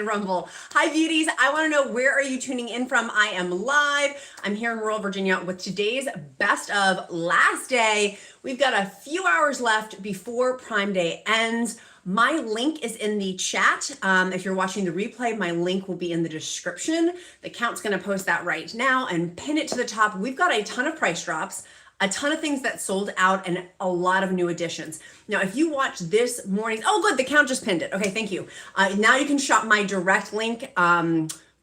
Rumble. Hi beauties, I want to know, where are you tuning in from? I am live. I'm here in rural Virginia with today's best of last day. We've got a few hours left before Prime Day ends. My link is in the chat. If you're watching the replay, my link will be in the description. The Count's going to post that right now and pin it to the top. We've got a ton of price drops, a ton of things that sold out, and a lot of new additions. Now, if you watch this morning's, oh good, the Count just pinned it. Okay, thank you. Now you can shop my direct link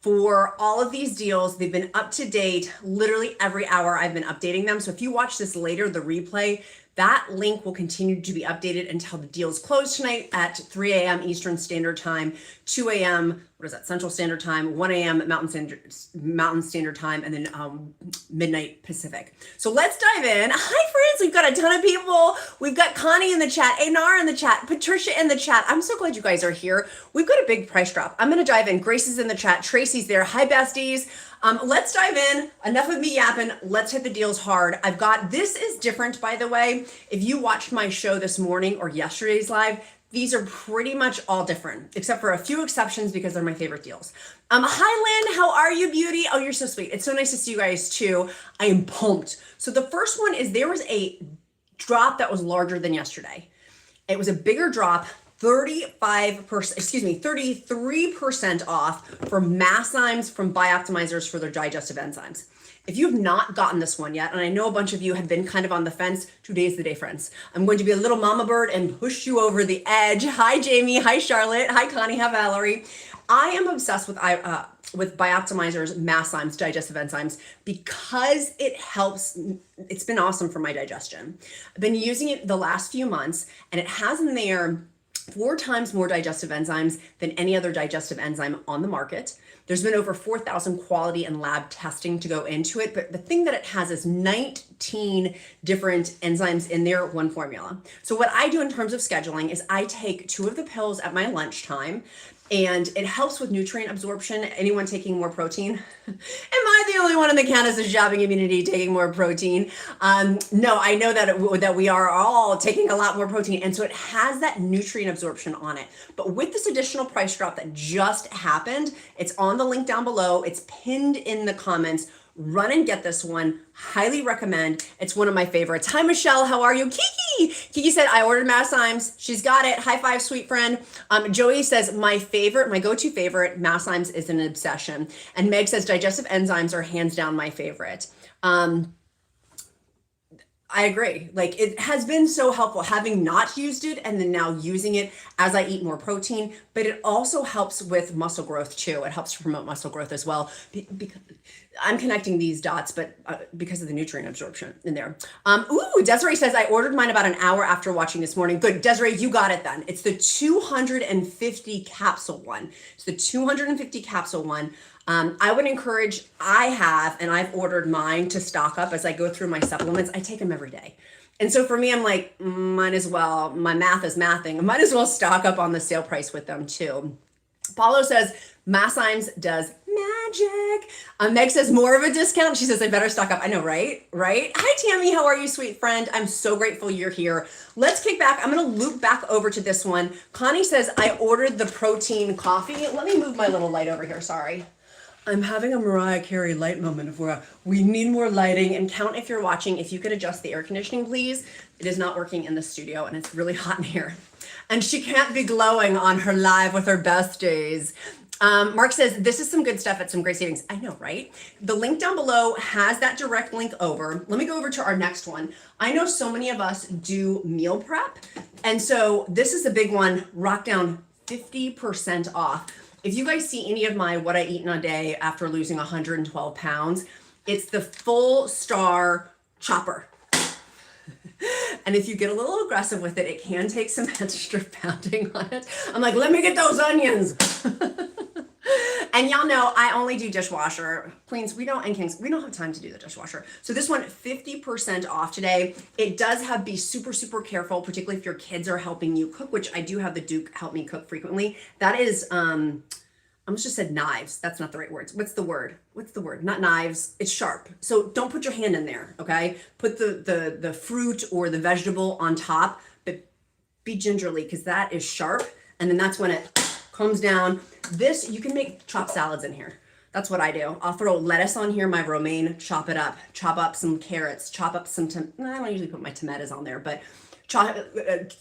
for all of these deals. They've been up to date literally every hour. I've been updating them. So if you watch this later, the replay, that link will continue to be updated until the deals close tonight at 3 a.m. Eastern Standard Time, 2 a.m. what is that, Central Standard Time, 1 a.m. Mountain Standard Time, and then midnight Pacific. So let's dive in. Hi friends, we've got a ton of people. We've got Connie in the chat, Anar in the chat, Patricia in the chat. I'm so glad you guys are here. We've got a big price drop. I'm gonna dive in. Grace is in the chat, Tracy's there. Hi besties. Let's dive in. Enough of me yapping. Let's hit the deals hard. I've got, this is different, by the way. If you watched my show this morning or yesterday's live, these are pretty much all different, except for a few exceptions because they're my favorite deals. Hi Lynn, how are you, beauty? Oh, you're so sweet. It's so nice to see you guys too. I am pumped. So the first one is, there was a drop that was larger than yesterday. It was a bigger drop, 33% off for Magnesium from BIOptimizers for their digestive enzymes. If you have not gotten this one yet, and I know a bunch of you have been kind of on the fence, today's the day, friends. I'm going to be a little mama bird and push you over the edge. Hi, Jamie. Hi, Charlotte. Hi, Connie. Hi, Valerie. I am obsessed with BIOptimizers, Magnesium digestive enzymes, because it helps. It's been awesome for my digestion. I've been using it the last few months, and it has in there 4 times more digestive enzymes than any other digestive enzyme on the market. There's been over 4,000 quality and lab testing to go into it, but the thing that it has is 19 different enzymes in there, one formula. So what I do in terms of scheduling is I take 2 of the pills at my lunchtime, and it helps with nutrient absorption. Anyone taking more protein? Am I the only one in the Countess shopping community taking more protein? No, I know that we are all taking a lot more protein, and so it has that nutrient absorption on it. But with this additional price drop that just happened, it's on the link down below. It's pinned in the comments. Run and get this one. Highly recommend. It's one of my favorites. Hi, Michelle. How are you? Kiki. Kiki said, I ordered Magnesium. She's got it. High five, sweet friend. Joey says, my go-to favorite, Magnesium is an obsession. And Meg says, digestive enzymes are hands down my favorite. I agree. Like, it has been so helpful having not used it and then now using it as I eat more protein, but it also helps with muscle growth too. It helps to promote muscle growth as well. Because I'm connecting these dots, but because of the nutrient absorption in there. Ooh, Desiree says, I ordered mine about an hour after watching this morning. Good, Desiree, you got it then. It's the 250 capsule one. It's the 250 capsule one. I would encourage, I've ordered mine to stock up as I go through my supplements. I take them every day. And so for me, I'm like, might as well, my math is mathing. I might as well stock up on the sale price with them too. Paulo says, Magnesium does magic. Meg says, more of a discount. She says, I better stock up. I know, right? Right? Hi, Tammy. How are you, sweet friend? I'm so grateful you're here. Let's kick back. I'm going to loop back over to this one. Connie says, I ordered the protein coffee. Let me move my little light over here. Sorry. I'm having a Mariah Carey light moment of where we need more lighting. And Count, if you're watching, if you could adjust the air conditioning, please. It is not working in the studio and it's really hot in here. And she can't be glowing on her live with her best days. Mark says, this is some good stuff at some great savings. I know, right? The link down below has that direct link over. Let me go over to our next one. I know so many of us do meal prep. And so this is a big one, rock down 50% off. If you guys see any of my what I eat in a day after losing 112 pounds, it's the full star chopper. And if you get a little aggressive with it, it can take some extra pounding on it. I'm like, let me get those onions. And y'all know I only do dishwasher. Queens, and kings, we don't have time to do the dishwasher. So this one, 50% off today. It does have be super, super careful, particularly if your kids are helping you cook, which I do have the Duke help me cook frequently. That is, I almost just said knives. That's not the right words. What's the word? What's the word? Not knives. It's sharp. So don't put your hand in there, okay? Put the fruit or the vegetable on top, but be gingerly because that is sharp. And then that's when it comes down. This, you can make chopped salads in here. That's what I do. I'll throw lettuce on here, my romaine, chop it up, chop up some carrots, chop up some, I don't usually put my tomatoes on there, but chop,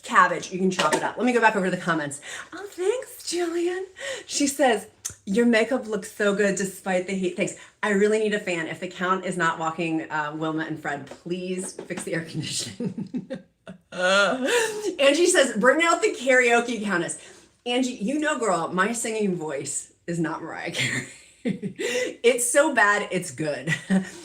cabbage, you can chop it up. Let me go back over to the comments. Oh, thanks, Jillian. She says, your makeup looks so good despite the heat. Thanks. I really need a fan. If the Count is not walking Wilma and Fred, please fix the air conditioning. Angie says, bring out the karaoke, Countess. Angie, you know, girl, my singing voice is not Mariah Carey. It's so bad, it's good.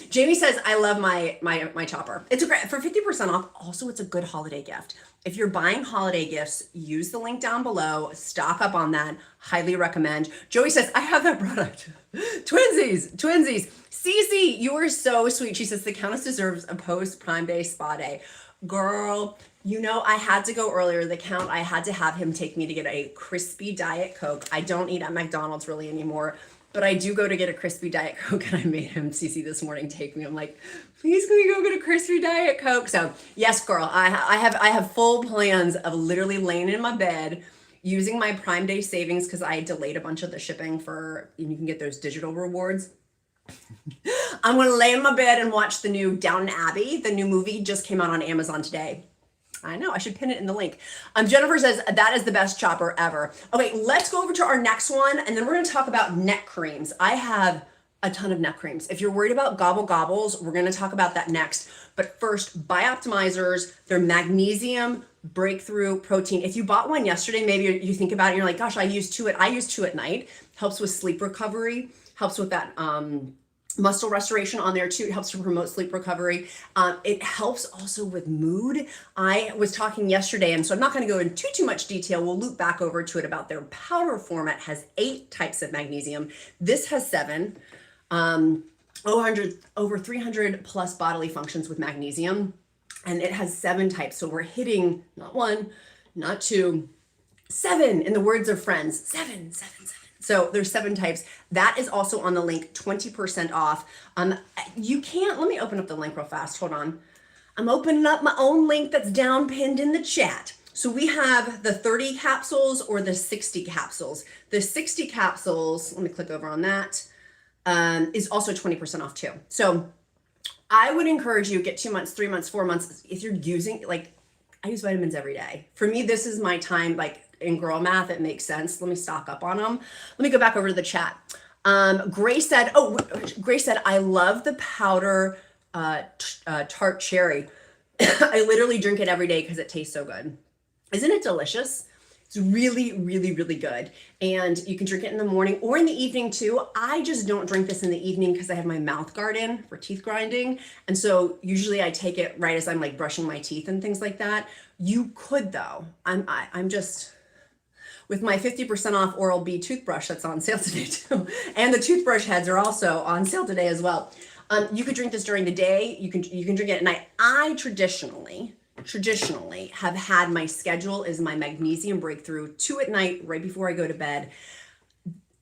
Jamie says, I love my chopper. It's a great, for 50% off. Also, it's a good holiday gift. If you're buying holiday gifts, use the link down below, stock up on that. Highly recommend. Joey says, I have that product. Twinsies. Cece, you are so sweet. She says, the Countess deserves a post Prime Day spa day. Girl, you know, I had to go earlier. The Count, I had to have him take me to get a crispy Diet Coke. I don't eat at McDonald's really anymore, but I do go to get a crispy Diet Coke, and I made him, Cece, this morning take me. I'm like, please can we go get a crispy Diet Coke? So yes, girl, I have full plans of literally laying in my bed using my Prime Day savings, because I delayed a bunch of the shipping for, and you can get those digital rewards. I'm gonna lay in my bed and watch the new Downton Abbey. The new movie just came out on Amazon today. I know, I should pin it in the link. Jennifer says, that is the best chopper ever. Okay, let's go over to our next one, and then we're gonna talk about neck creams. I have a ton of neck creams. If you're worried about gobbles, we're gonna talk about that next. But first, BIOptimizers, their magnesium breakthrough protein. If you bought one yesterday, maybe you think about it and you're like, gosh, I use two at night. Helps with sleep recovery, helps with that muscle restoration on there too. It helps to promote sleep recovery. It helps also with mood. I was talking yesterday, and so I'm not going to go into too much detail. We'll loop back over to it about their powder format. Has 8 types of magnesium. This has 7. Over 300 plus bodily functions with magnesium, and it has 7 types. So we're hitting not 1, not 2, 7 in the words of Friends. 7. So there's 7 types. That is also on the link, 20% off. You can't, let me open up the link real fast. Hold on. I'm opening up my own link that's down pinned in the chat. So we have the 30 capsules or the 60 capsules. The 60 capsules, let me click over on that, is also 20% off too. So I would encourage you, get 2 months, 3 months, 4 months. If you're using, like, I use vitamins every day. For me, this is my time, like, in girl math, it makes sense. Let me stock up on them. Let me go back over to the chat. Grace said, I love the powder tart cherry. I literally drink it every day because it tastes so good. Isn't it delicious? It's really, really, really good. And you can drink it in the morning or in the evening too. I just don't drink this in the evening because I have my mouth guard in for teeth grinding. And so usually I take it right as I'm like brushing my teeth and things like that. You could though. I'm just, with my 50% off Oral-B toothbrush that's on sale today too. And the toothbrush heads are also on sale today as well. You could drink this during the day. You can drink it at night. I traditionally have had, my schedule is my magnesium breakthrough 2 at night right before I go to bed.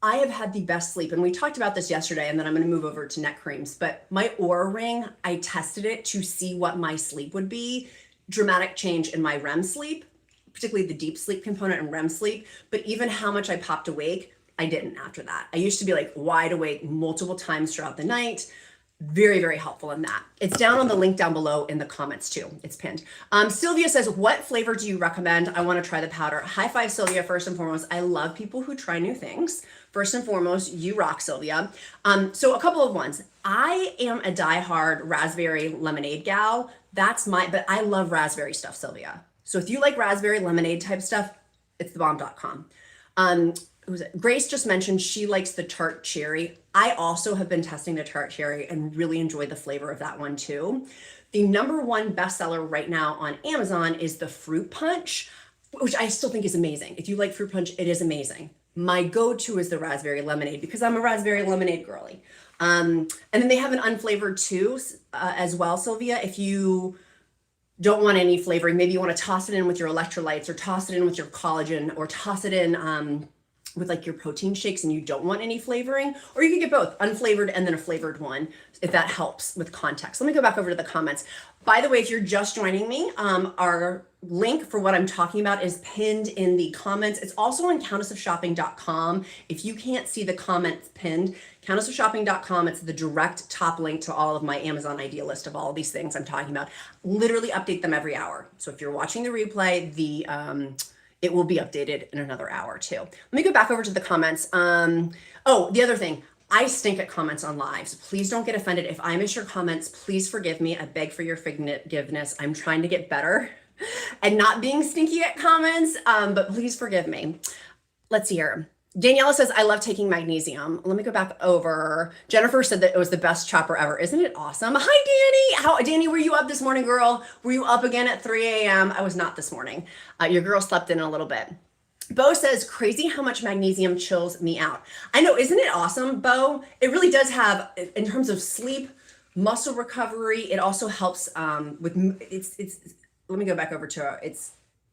I have had the best sleep, and we talked about this yesterday, and then I'm going to move over to neck creams. But my Oura Ring, I tested it to see what my sleep would be. Dramatic change in my REM sleep, particularly the deep sleep component and REM sleep, but even how much I popped awake, I didn't after that. I used to be like wide awake multiple times throughout the night. Very, very helpful in that. It's down on the link down below in the comments too. It's pinned. Sylvia says, what flavor do you recommend? I want to try the powder. High five, Sylvia, first and foremost. I love people who try new things. First and foremost, you rock, Sylvia. So a couple of ones. I am a diehard raspberry lemonade gal. But I love raspberry stuff, Sylvia. So if you like raspberry lemonade type stuff, it's thebomb.com. Grace just mentioned she likes the tart cherry. I also have been testing the tart cherry and really enjoy the flavor of that one too. The #1 bestseller right now on Amazon is the fruit punch, which I still think is amazing. If you like fruit punch, it is amazing. My go-to is the raspberry lemonade because I'm a raspberry lemonade girly. And then they have an unflavored too, as well, Sylvia. If you don't want any flavoring, maybe you want to toss it in with your electrolytes or toss it in with your collagen or toss it in with like your protein shakes and you don't want any flavoring, or you can get both, unflavored and then a flavored one, if that helps with context. Let me go back over to the comments. By the way, if you're just joining me, our link for what I'm talking about is pinned in the comments. It's also on countessofshopping.com. If you can't see the comments pinned, countessofshopping.com, it's the direct top link to all of my Amazon idea list of all of these things I'm talking about. Literally update them every hour. So if you're watching the replay, it will be updated in another hour too. Let me go back over to the comments. Oh, the other thing, I stink at comments on lives. Please don't get offended. If I miss your comments, please forgive me. I beg for your forgiveness. I'm trying to get better and not being stinky at comments, but please forgive me. Let's see here. Daniela says, I love taking magnesium. Let me go back over. Jennifer said that it was the best chopper ever. Isn't it awesome? Hi, Danny. Danny, were you up this morning, girl? Were you up again at 3 a.m.? I was not this morning. Your girl slept in a little bit. Bo says, crazy how much magnesium chills me out. I know, isn't it awesome, Bo? It really does have, in terms of sleep, muscle recovery, it also helps with, let me go back over to it.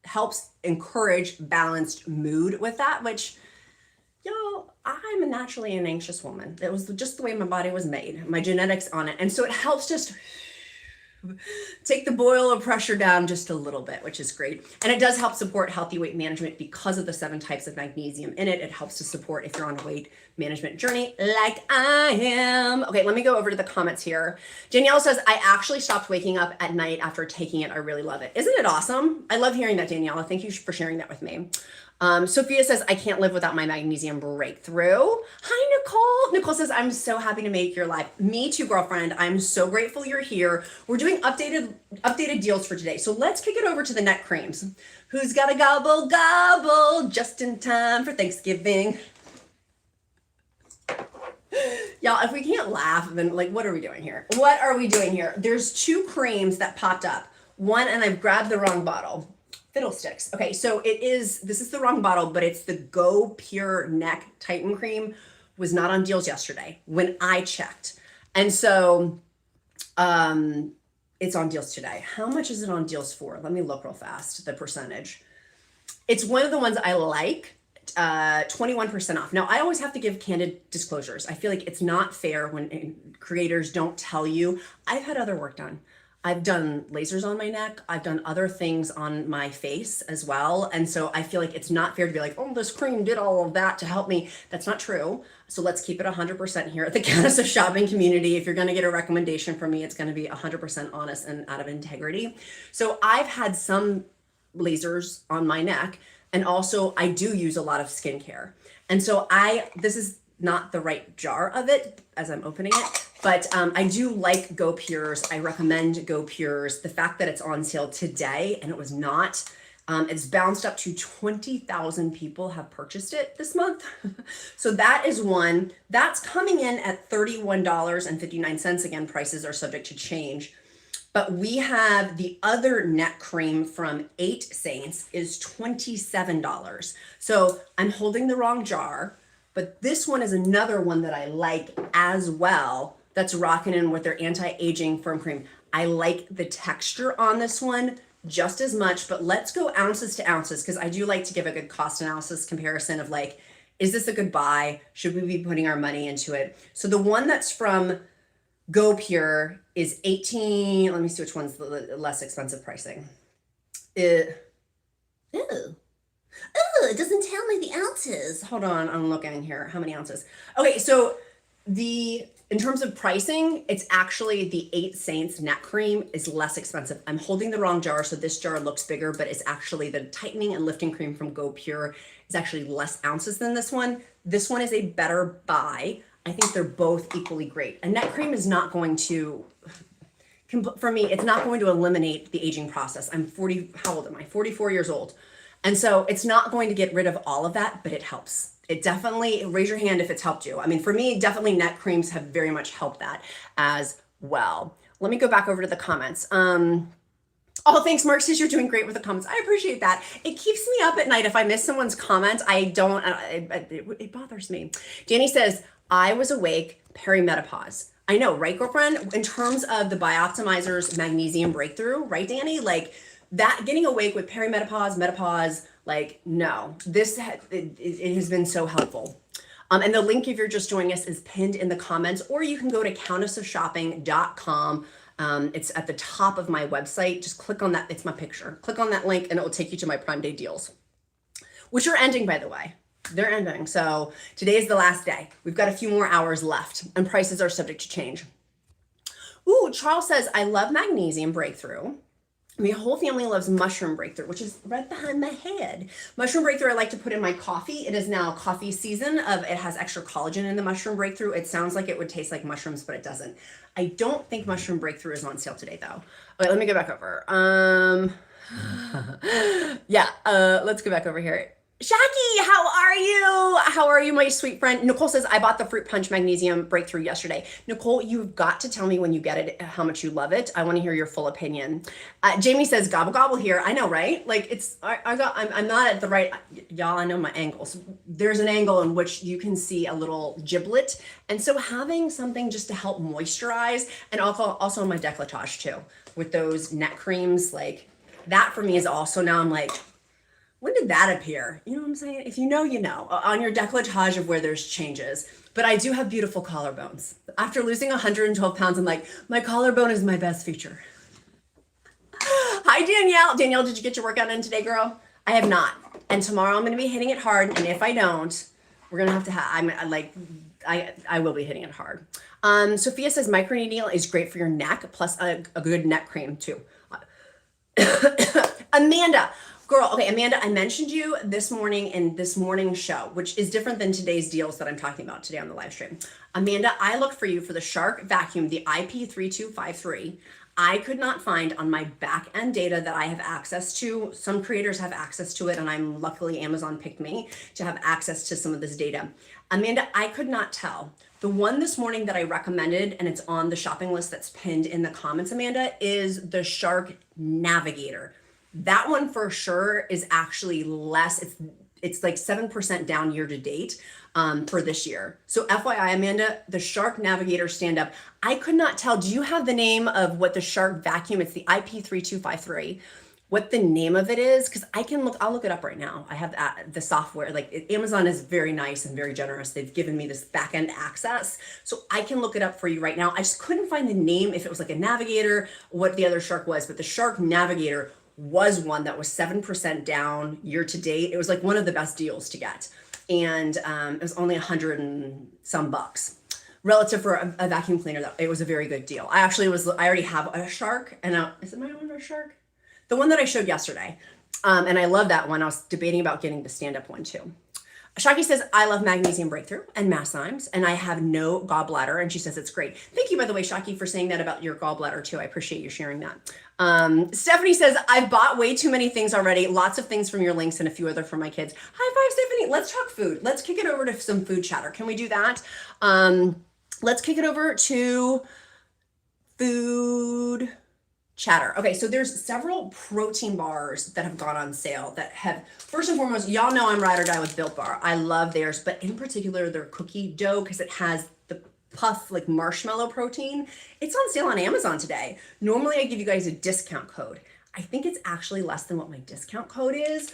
Helps encourage balanced mood with that, which, y'all, I'm naturally an anxious woman. It was just the way my body was made, my genetics on it. And so it helps just take the boil of pressure down just a little bit, which is great. And it does help support healthy weight management because of the 7 types of magnesium in it. It helps to support if you're on a weight management journey like I am. Okay, let me go over to the comments here. Danielle says, I actually stopped waking up at night after taking it. I really love it. Isn't it awesome? I love hearing that, Danielle. Thank you for sharing that with me. Sophia says, I can't live without my magnesium breakthrough. Hi, Nicole. Nicole says, I'm so happy to make your live. Me too, girlfriend. I'm so grateful you're here. We're doing updated deals for today. So let's kick it over to the neck creams. Who's got a gobble gobble just in time for Thanksgiving? Y'all, if we can't laugh, then like, what are we doing here? What are we doing here? There's 2 creams that popped up. One, and I've grabbed the wrong bottle. Fiddlesticks. Okay, so this is the wrong bottle, but it's the Go Pure Neck Tighten Cream. Was not on deals yesterday when I checked. And so it's on deals today. How much is it on deals for? Let me look real fast, the percentage. It's one of the ones I like, 21% off. Now, I always have to give candid disclosures. I feel like it's not fair when creators don't tell you. I've had other work done. I've done lasers on my neck. I've done other things on my face as well. And so I feel like it's not fair to be like, oh, this cream did all of that to help me. That's not true. So let's keep it 100% here at the Countess of Shopping community. If you're going to get a recommendation from me, it's going to be 100% honest and out of integrity. So I've had some lasers on my neck, and also I do use a lot of skincare. And so this is not the right jar of it as I'm opening it, but I do like Go Pures. I recommend Go Pures. The fact that it's on sale today and it was not, it's bounced up to 20,000 people have purchased it this month. So that is one that's coming in at $31.59. Again, prices are subject to change. But we have the other neck cream from 8 Saints is $27. So I'm holding the wrong jar. But this one is another one that I like as well. That's rocking in with their anti-aging firm cream. I like the texture on this one just as much, but let's go ounces to ounces because I do like to give a good cost analysis comparison of like, is this a good buy? Should we be putting our money into it? So the one that's from Go Pure is 18. Let me see which one's the less expensive pricing. It doesn't tell me the ounces. Hold on, I'm looking here. How many ounces? Okay, so in terms of pricing, it's actually the 8 Saints neck cream is less expensive. I'm holding the wrong jar, so this jar looks bigger, but it's actually the tightening and lifting cream from Go Pure is actually less ounces than this one. This one is a better buy. I think they're both equally great. A neck cream is not going to, for me, it's not going to eliminate the aging process. I'm 40, how old am I? 44 years old. And so it's not going to get rid of all of that, but it helps. It definitely, raise your hand if it's helped you. I mean, for me, definitely neck creams have very much helped that as well. Let me go back over to the comments. Oh, thanks, Mark says you're doing great with the comments. I appreciate that. It keeps me up at night. If I miss someone's comment, it bothers me. Danny says, I was awake perimenopause. I know, right, girlfriend? In terms of the BIOptimizers magnesium breakthrough, right, Danny? Like that, getting awake with perimenopause, menopause, Like, no, it has been so helpful. And the link, if you're just joining us, is pinned in the comments, or you can go to countessofshopping.com. It's at the top of my website. Just click on that. It's my picture. Click on that link and it will take you to my Prime Day deals, which are ending, by the way. They're ending. So today is the last day. We've got a few more hours left and prices are subject to change. Ooh, Charles says, I love Magnesium Breakthrough. My whole family loves Mushroom Breakthrough, which is right behind my head. Mushroom Breakthrough I like to put in my coffee. It is now coffee season. It has extra collagen in the Mushroom Breakthrough. It sounds like it would taste like mushrooms, but it doesn't. I don't think Mushroom Breakthrough is on sale today, though. Okay, let me go back over. Let's go back over here. Shaki, how are you? How are you, my sweet friend? Nicole says, I bought the Fruit Punch Magnesium Breakthrough yesterday. Nicole, you've got to tell me when you get it, how much you love it. I want to hear your full opinion. Jamie says, gobble, gobble here. I know, right? Like I'm not at the right, y'all, I know my angles. There's an angle in which you can see a little giblet. And so having something just to help moisturize, and also my décolletage too, with those neck creams, like that for me is also, now I'm like, when did that appear? You know what I'm saying? If you know, you know, on your décolletage of where there's changes. But I do have beautiful collarbones. After losing 112 pounds, I'm like, my collarbone is my best feature. Hi, Danielle. Danielle, did you get your workout in today, girl? I have not. And tomorrow I'm going to be hitting it hard. And if I don't, we're going to have to I will be hitting it hard. Sophia says microneedling is great for your neck, plus a good neck cream too. Amanda. Girl, okay, Amanda, I mentioned you this morning in this morning's show, which is different than today's deals that I'm talking about today on the live stream. Amanda, I looked for you for the Shark vacuum, the IP3253. I could not find on my back end data that I have access to. Some creators have access to it, and I'm luckily Amazon picked me to have access to some of this data. Amanda, I could not tell. The one this morning that I recommended, and it's on the shopping list that's pinned in the comments, Amanda, is the Shark Navigator. That one for sure is actually less. It's like 7% down year to date for this year. So FYI, Amanda, the Shark Navigator stand up. I could not tell. Do you have the name of what the Shark vacuum? It's the IP3253. What the name of it is? Because I can look. I'll look it up right now. I have the software. Like Amazon is very nice and very generous. They've given me this back end access, so I can look it up for you right now. I just couldn't find the name, if it was like a Navigator, what the other Shark was, but the Shark Navigator was one that was 7% down year to date. It was like one of the best deals to get. And it was only 100 and some bucks relative for a vacuum cleaner. That it was a very good deal. I already have a Shark, and is it my own Shark? The one that I showed yesterday. And I love that one. I was debating about getting the stand-up one too. Shaki says, I love Magnesium Breakthrough and enzymes, and I have no gallbladder. And she says it's great. Thank you, by the way, Shaki, for saying that about your gallbladder too. I appreciate you sharing that. Stephanie says, I've bought way too many things already. Lots of things from your links and a few other from my kids. High five, Stephanie. Let's talk food. Let's kick it over to some food chatter. Can we do that? Let's kick it over to food chatter. Okay, so there's several protein bars that have gone on sale that have, first and foremost, y'all know I'm ride or die with Built Bar. I love theirs, but in particular their cookie dough, because it has the puff like marshmallow protein. It's on sale on Amazon today. Normally I give you guys a discount code. I think it's actually less than what my discount code is.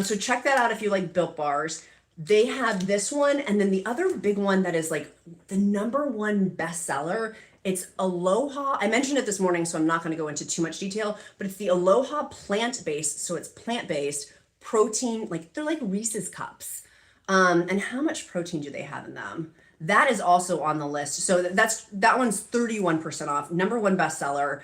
So check that out if you like Built Bars. They have this one, and then the other big one that is like the #1 bestseller. It's Aloha. I mentioned it this morning, so I'm not going to go into too much detail, but it's the Aloha plant-based. So it's plant-based protein, like they're like Reese's cups. And how much protein do they have in them? That is also on the list. So that one's 31% off. #1 bestseller.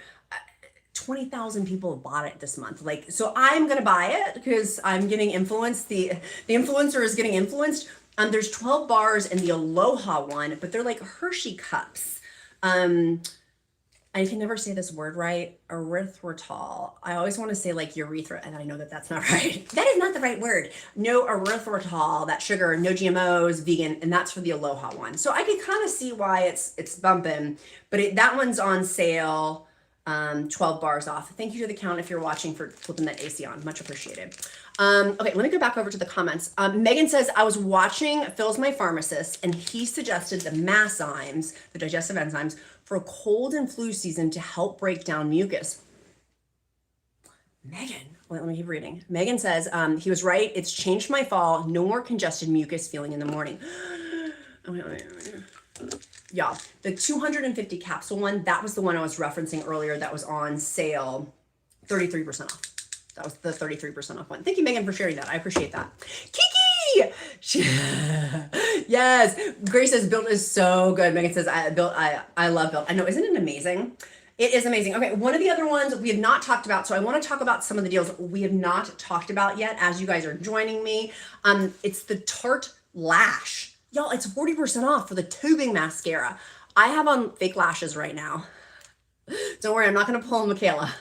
20,000 people have bought it this month. Like, so I'm going to buy it because I'm getting influenced. The influencer is getting influenced. There's 12 bars in the Aloha one, but they're like Hershey cups. I can never say this word right. Erythritol. I always want to say like urethra, and I know that that's not right. That is not the right word. No erythritol, that sugar, no GMOs, vegan, and that's for the Aloha one. So I can kind of see why it's bumping, but that one's on sale. 12 bars off. Thank you to the count if you're watching for flipping that AC on. Much appreciated. Okay, let me go back over to the comments. Megan says, I was watching Phil's my pharmacist, and he suggested the enzymes, the digestive enzymes, for a cold and flu season to help break down mucus. Megan, let me keep reading. Megan says, he was right. It's changed my fall. No more congested mucus feeling in the morning. Yeah, the 250 capsule one, that was the one I was referencing earlier that was on sale, 33% off. That was the 33% off one. Thank you, Megan, for sharing that. I appreciate that. Kiki! Yes. Grace says, Built is so good. Megan says, I love Built. I know, isn't it amazing? It is amazing. Okay, one of the other ones we have not talked about, so I want to talk about some of the deals we have not talked about yet as you guys are joining me. It's the Tarte Lash. Y'all, it's 40% off for the tubing mascara. I have on fake lashes right now. Don't worry, I'm not gonna pull Michaela.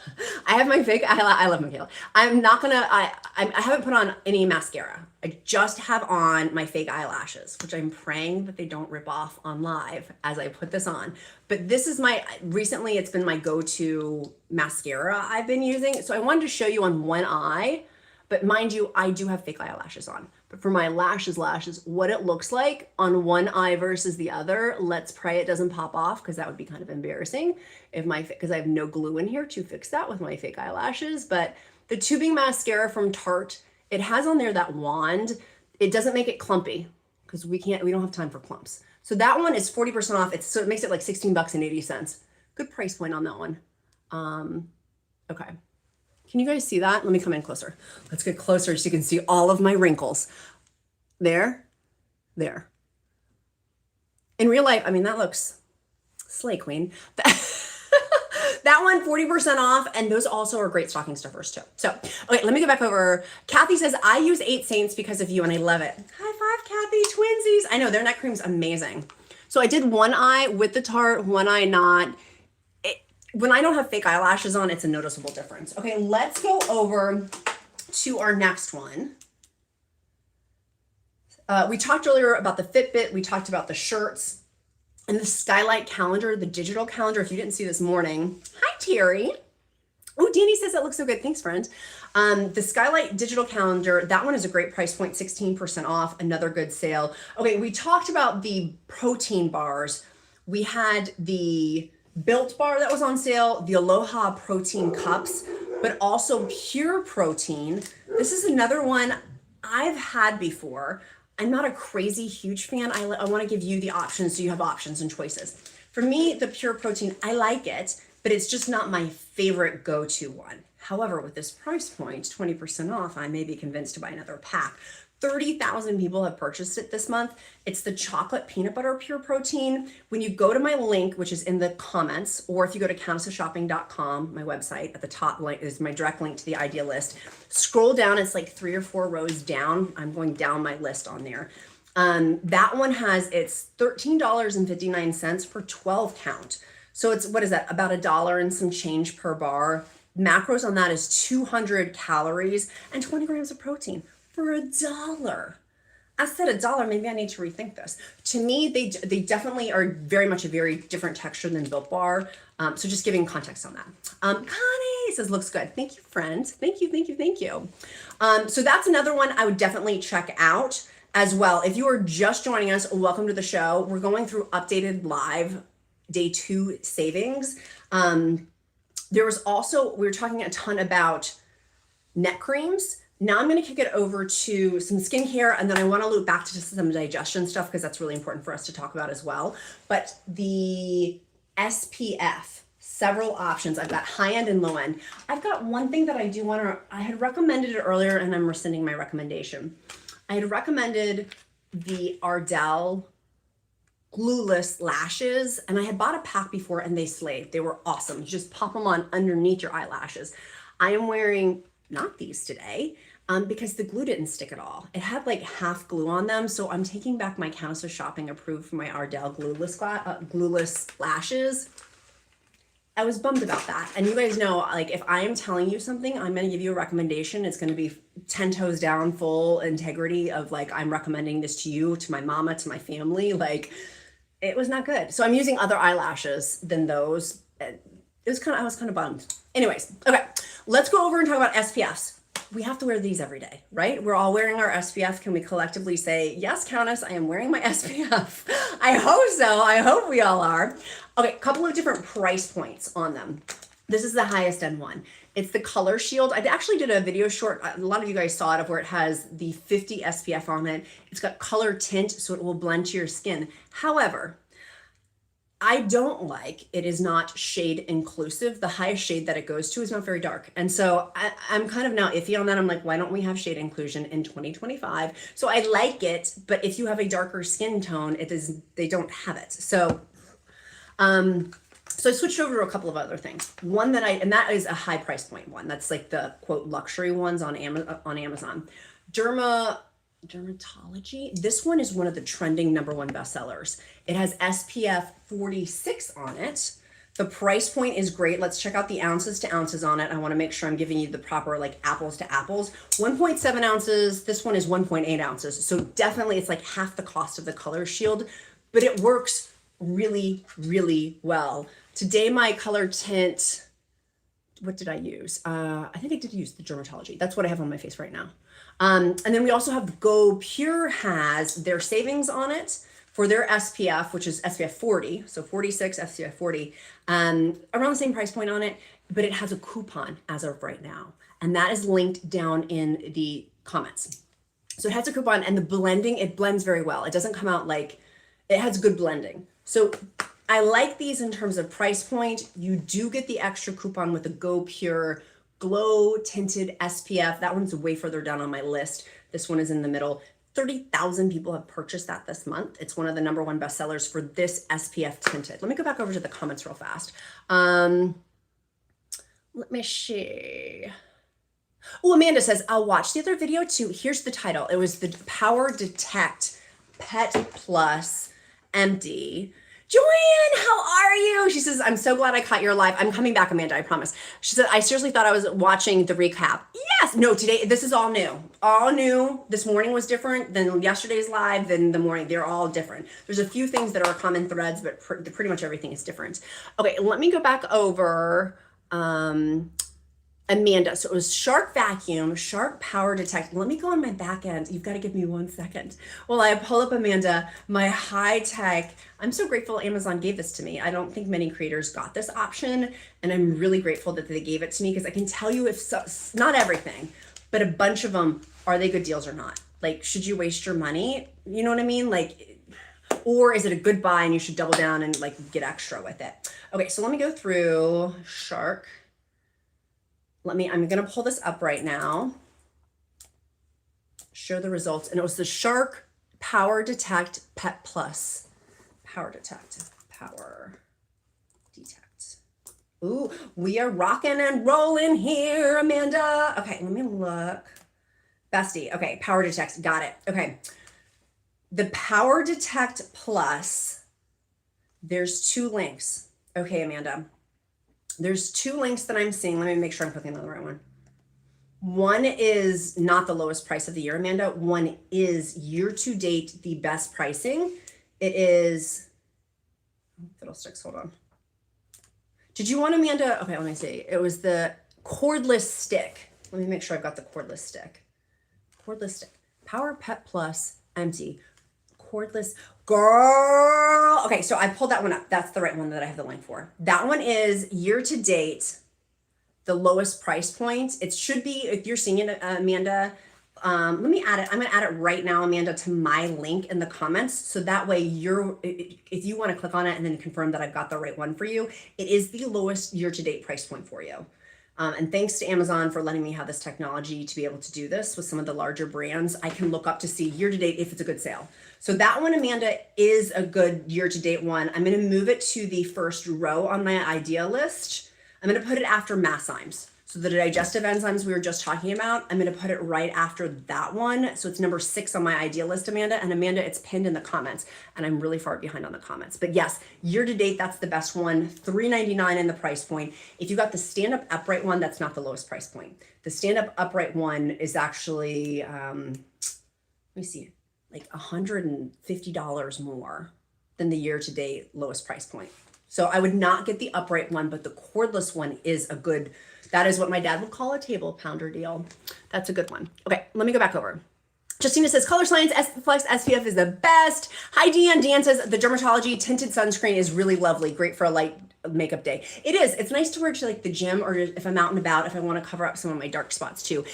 I have my fake, I love Michaela. I'm not gonna, I haven't put on any mascara. I just have on my fake eyelashes, which I'm praying that they don't rip off on live as I put this on. But this is recently it's been my go-to mascara I've been using. So I wanted to show you on one eye, but mind you, I do have fake eyelashes on. But for my lashes, what it looks like on one eye versus the other, let's pray it doesn't pop off, because that would be kind of embarrassing because I have no glue in here to fix that with my fake eyelashes. But the tubing mascara from Tarte, it has on there that wand. It doesn't make it clumpy because we don't have time for clumps. So that one is 40% off. So it makes it like $16.80. Good price point on that one. Okay. Can you guys see that? Let me come in closer. Let's get closer so you can see all of my wrinkles. There. In real life, I mean, that looks slay queen. That one, 40% off, and those also are great stocking stuffers too. So, okay, let me go back over. Kathy says, I use 8 Saints because of you, and I love it. High five, Kathy, twinsies. I know, their neck cream's amazing. So I did one eye with the Tarte, one eye not. When I don't have fake eyelashes on, it's a noticeable difference. Okay, let's go over to our next one. We talked earlier about the Fitbit. We talked about the shirts and the Skylight calendar, the digital calendar. If you didn't see this morning, hi, Terry. Oh, Danny says that looks so good. Thanks, friend. The Skylight digital calendar, that one is a great price point, 16% off, another good sale. Okay, we talked about the protein bars. We had the Built bar that was on sale, the Aloha protein cups, but also Pure Protein. This is another one I've had before. I'm not a crazy huge fan. I want to give you the options so you have options and choices. For me, the Pure Protein, I like it, but it's just not my favorite go-to one. However, with this price point, 20% off, I may be convinced to buy another pack. 30,000 people have purchased it this month. It's the chocolate peanut butter Pure Protein. When you go to my link, which is in the comments, or if you go to countessshopping.com, my website, at the top link is my direct link to the idea list. Scroll down, it's like 3 or 4 rows down. I'm going down my list on there. That one it's $13.59 for 12 count. So it's, what is that? About $1 and some change per bar. Macros on that is 200 calories and 20 grams of protein. For $1. I said $1, maybe I need to rethink this. To me, they definitely are very much a very different texture than Built Bar. So just giving context on that. Connie says, looks good. Thank you, friend. Thank you. So that's another one I would definitely check out as well. If you are just joining us, welcome to the show. We're going through updated live day 2 savings. There was also, we were talking a ton about neck creams. Now I'm going to kick it over to some skincare, and then I want to loop back to just some digestion stuff because that's really important for us to talk about as well. But the SPF, several options. I've got high end and low end. I've got one thing that I do want to, I had recommended it earlier and I'm rescinding my recommendation. I had recommended the Ardell glueless lashes, and I had bought a pack before and they slayed. They were awesome. You just pop them on underneath your eyelashes. I am wearing not these today. Because the glue didn't stick at all. It had like half glue on them. So I'm taking back my Countess shopping approved for my Ardell glueless lashes. I was bummed about that. And you guys know, like, if I am telling you something, I'm going to give you a recommendation. It's going to be 10 toes down, full integrity of like, I'm recommending this to you, to my mama, to my family. Like, it was not good. So I'm using other eyelashes than those. I was kind of bummed. Anyways, okay, let's go over and talk about SPFs. We have to wear these every day, right? We're all wearing our SPF. Can we collectively say, yes, Countess, I am wearing my SPF? I hope so. I hope we all are. Okay, a couple of different price points on them. This is the highest end one. It's the Color Shield. I actually did a video short, a lot of you guys saw it, of where it has the 50 SPF on it. It's got color tint, so it will blend to your skin. However, I don't like, it is not shade inclusive. The highest shade that it goes to is not very dark. And so I'm kind of now iffy on that. I'm like, why don't we have shade inclusion in 2025? So I like it, but if you have a darker skin tone, they don't have it. So I switched over to a couple of other things. One and that is a high price point one. That's like the quote luxury ones on Amazon. Dermatology. This one is one of the trending #1 bestsellers. It has SPF 46 on it. The price point is great. Let's check out the ounces to ounces on it. I want to make sure I'm giving you the proper like apples to apples. 1.7 ounces. This one is 1.8 ounces. So definitely it's like half the cost of the Color Shield, but it works really, really well. Today my color tint, what did I use? I think I did use the Dermatology. That's what I have on my face right now. And then we also have Go Pure has their savings on it for their SPF, which is SPF 40. So 46, SPF 40, around the same price point on it, but it has a coupon as of right now. And that is linked down in the comments. So it has a coupon, and the blending, it blends very well. It doesn't come out like, it has good blending. So I like these in terms of price point. You do get the extra coupon with the Go Pure Glow Tinted SPF. That one's way further down on my list. This one is in the middle. 30,000 people have purchased that this month. It's one of the #1 bestsellers for this SPF tinted. Let me go back over to the comments real fast. Let me see. Oh, Amanda says, I'll watch the other video too. Here's the title. It was the Power Detect Pet Plus Empty. Joanne, how are you? She says, I'm so glad I caught your live. I'm coming back, Amanda, I promise. She said, I seriously thought I was watching the recap. Yes, no, today, this is all new. All new. This morning was different than yesterday's live, than the morning. They're all different. There's a few things that are common threads, but pretty much everything is different. Okay, let me go back over Amanda. So it was Shark Vacuum, Shark Power Detect. Let me go on my back end. You've got to give me 1 second. While I pull up Amanda, my high tech. I'm so grateful Amazon gave this to me. I don't think many creators got this option, and I'm really grateful that they gave it to me, because I can tell you, if so, not everything, but a bunch of them, are they good deals or not? Like, should you waste your money? You know what I mean? Like, or is it a good buy and you should double down and like get extra with it? Okay, so let me go through Shark. I'm gonna pull this up right now, show the results. And it was the Shark Power Detect Pet Plus. Power Detect. Ooh, we are rocking and rolling here, Amanda. Okay, let me look. Bestie, okay, Power Detect, got it. Okay, the Power Detect Plus, there's 2 links. Okay, Amanda. There's 2 links that I'm seeing. Let me make sure I'm clicking on the right one. One is not the lowest price of the year, Amanda. One is year to date, the best pricing. It is, Fiddlesticks, hold on. Did you want, Amanda? Okay, let me see. It was the cordless stick. Let me make sure I've got the cordless stick. Cordless stick. Power Pet Plus Empty. Cordless. Girl. Okay, so I pulled that one up. That's the right one that I have the link for. That one is year to date, the lowest price point. It should be, if you're seeing it, Amanda, let me add it. I'm gonna add it right now, Amanda, to my link in the comments. So that way if you wanna click on it and then confirm that I've got the right one for you, it is the lowest year to date price point for you. And thanks to Amazon for letting me have this technology to be able to do this with some of the larger brands. I can look up to see year to date if it's a good sale. So that one, Amanda, is a good year to date one. I'm going to move it to the first row on my idea list. I'm going to put it after Magnesium. So the digestive enzymes we were just talking about, I'm going to put it right after that one. So it's number 6 on my idea list, Amanda. And Amanda, it's pinned in the comments, and I'm really far behind on the comments. But yes, year to date, that's the best one. $3.99 in the price point. If you got the stand-up upright one, that's not the lowest price point. The stand-up upright one is actually, let me see, like $150 more than the year to date lowest price point. So I would not get the upright one, but the cordless one is a good, that is what my dad would call a table pounder deal. That's a good one. Okay, let me go back over. Justina says, Color Science Flex SPF is the best. Hi, Dan. Dan says, the Dermatology Tinted Sunscreen is really lovely. Great for a light makeup day. It is. It's nice to wear to like the gym, or if I'm out and about, if I want to cover up some of my dark spots too.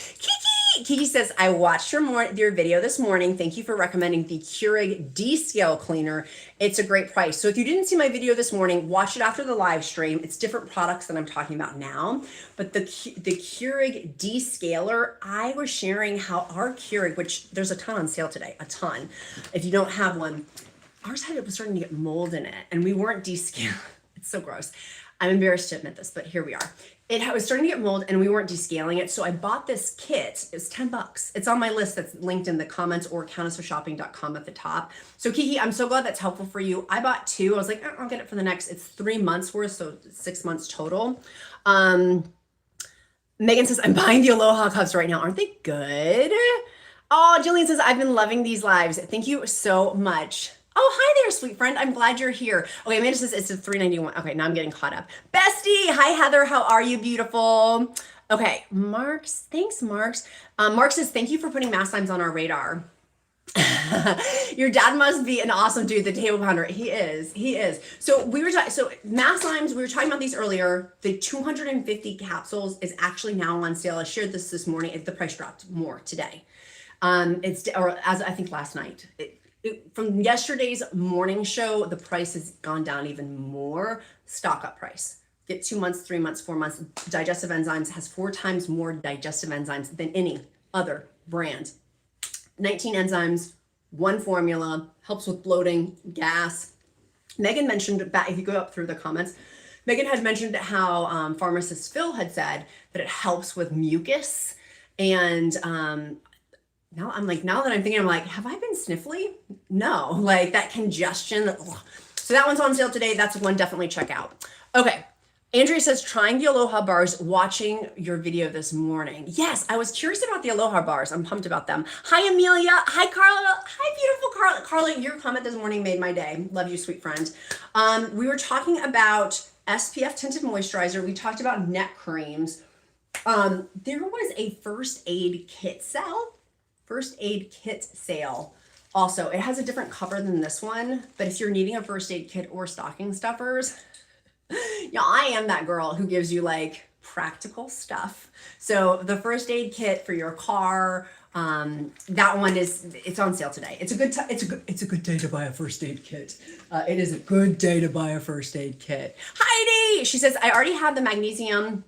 Kiki says, I watched your video this morning. Thank you for recommending the Keurig D-Scale Cleaner. It's a great price. So if you didn't see my video this morning, watch it after the live stream. It's different products that I'm talking about now. But the Keurig D-Scaler, I was sharing how our Keurig, which there's a ton on sale today, a ton. If you don't have one, ours was starting to get mold in it, and we weren't descaling. It's so gross. I'm embarrassed to admit this, but here we are. It was starting to get mold and we weren't descaling it. So I bought this kit. It was $10. It's on my list that's linked in the comments or countessforshopping.com at the top. So Kiki, I'm so glad that's helpful for you. I bought 2. I was like, I'll get it for the next, it's 3 months worth. So 6 months total. Megan says, I'm buying the Aloha cups right now. Aren't they good? Oh, Jillian says, I've been loving these lives. Thank you so much. Oh, hi there, sweet friend. I'm glad you're here. Okay, Amanda says it's a $3.91. Okay, now I'm getting caught up. Bestie, hi, Heather. How are you, beautiful? Okay, Marks. Thanks, Marks. Mark says, thank you for putting Magnesium on our radar. Your dad must be an awesome dude, the table pounder. He is. He is. So we were talking. So Magnesium, we were talking about these earlier. The 250 capsules is actually now on sale. I shared this morning. The price dropped more today. Or as I think last night. From yesterday's morning show, the price has gone down even more. Stock up price. Get 2 months, 3 months, 4 months. Digestive enzymes has 4 times more digestive enzymes than any other brand. 19 enzymes, 1 formula, helps with bloating, gas. Megan mentioned, if you go up through the comments, Megan had mentioned how pharmacist Phil had said that it helps with mucus. And now that I'm thinking, I'm like, have I been sniffly? No, like that congestion. Ugh. So that one's on sale today. That's one definitely check out. Okay. Andrea says, trying the Aloha bars, watching your video this morning. Yes, I was curious about the Aloha bars. I'm pumped about them. Hi, Amelia. Hi, Carla. Hi, beautiful Carla. Carla, your comment this morning made my day. Love you, sweet friend. We were talking about SPF tinted moisturizer. We talked about neck creams. There was a first aid kit sale. Also, it has a different cover than this one, but if you're needing a first aid kit or stocking stuffers, yeah, I am that girl who gives you like practical stuff. So the first aid kit for your car, that one it's on sale today. It's a good day to buy a first aid kit. It is a good day to buy a first aid kit. Heidi, she says, I already have the magnesium.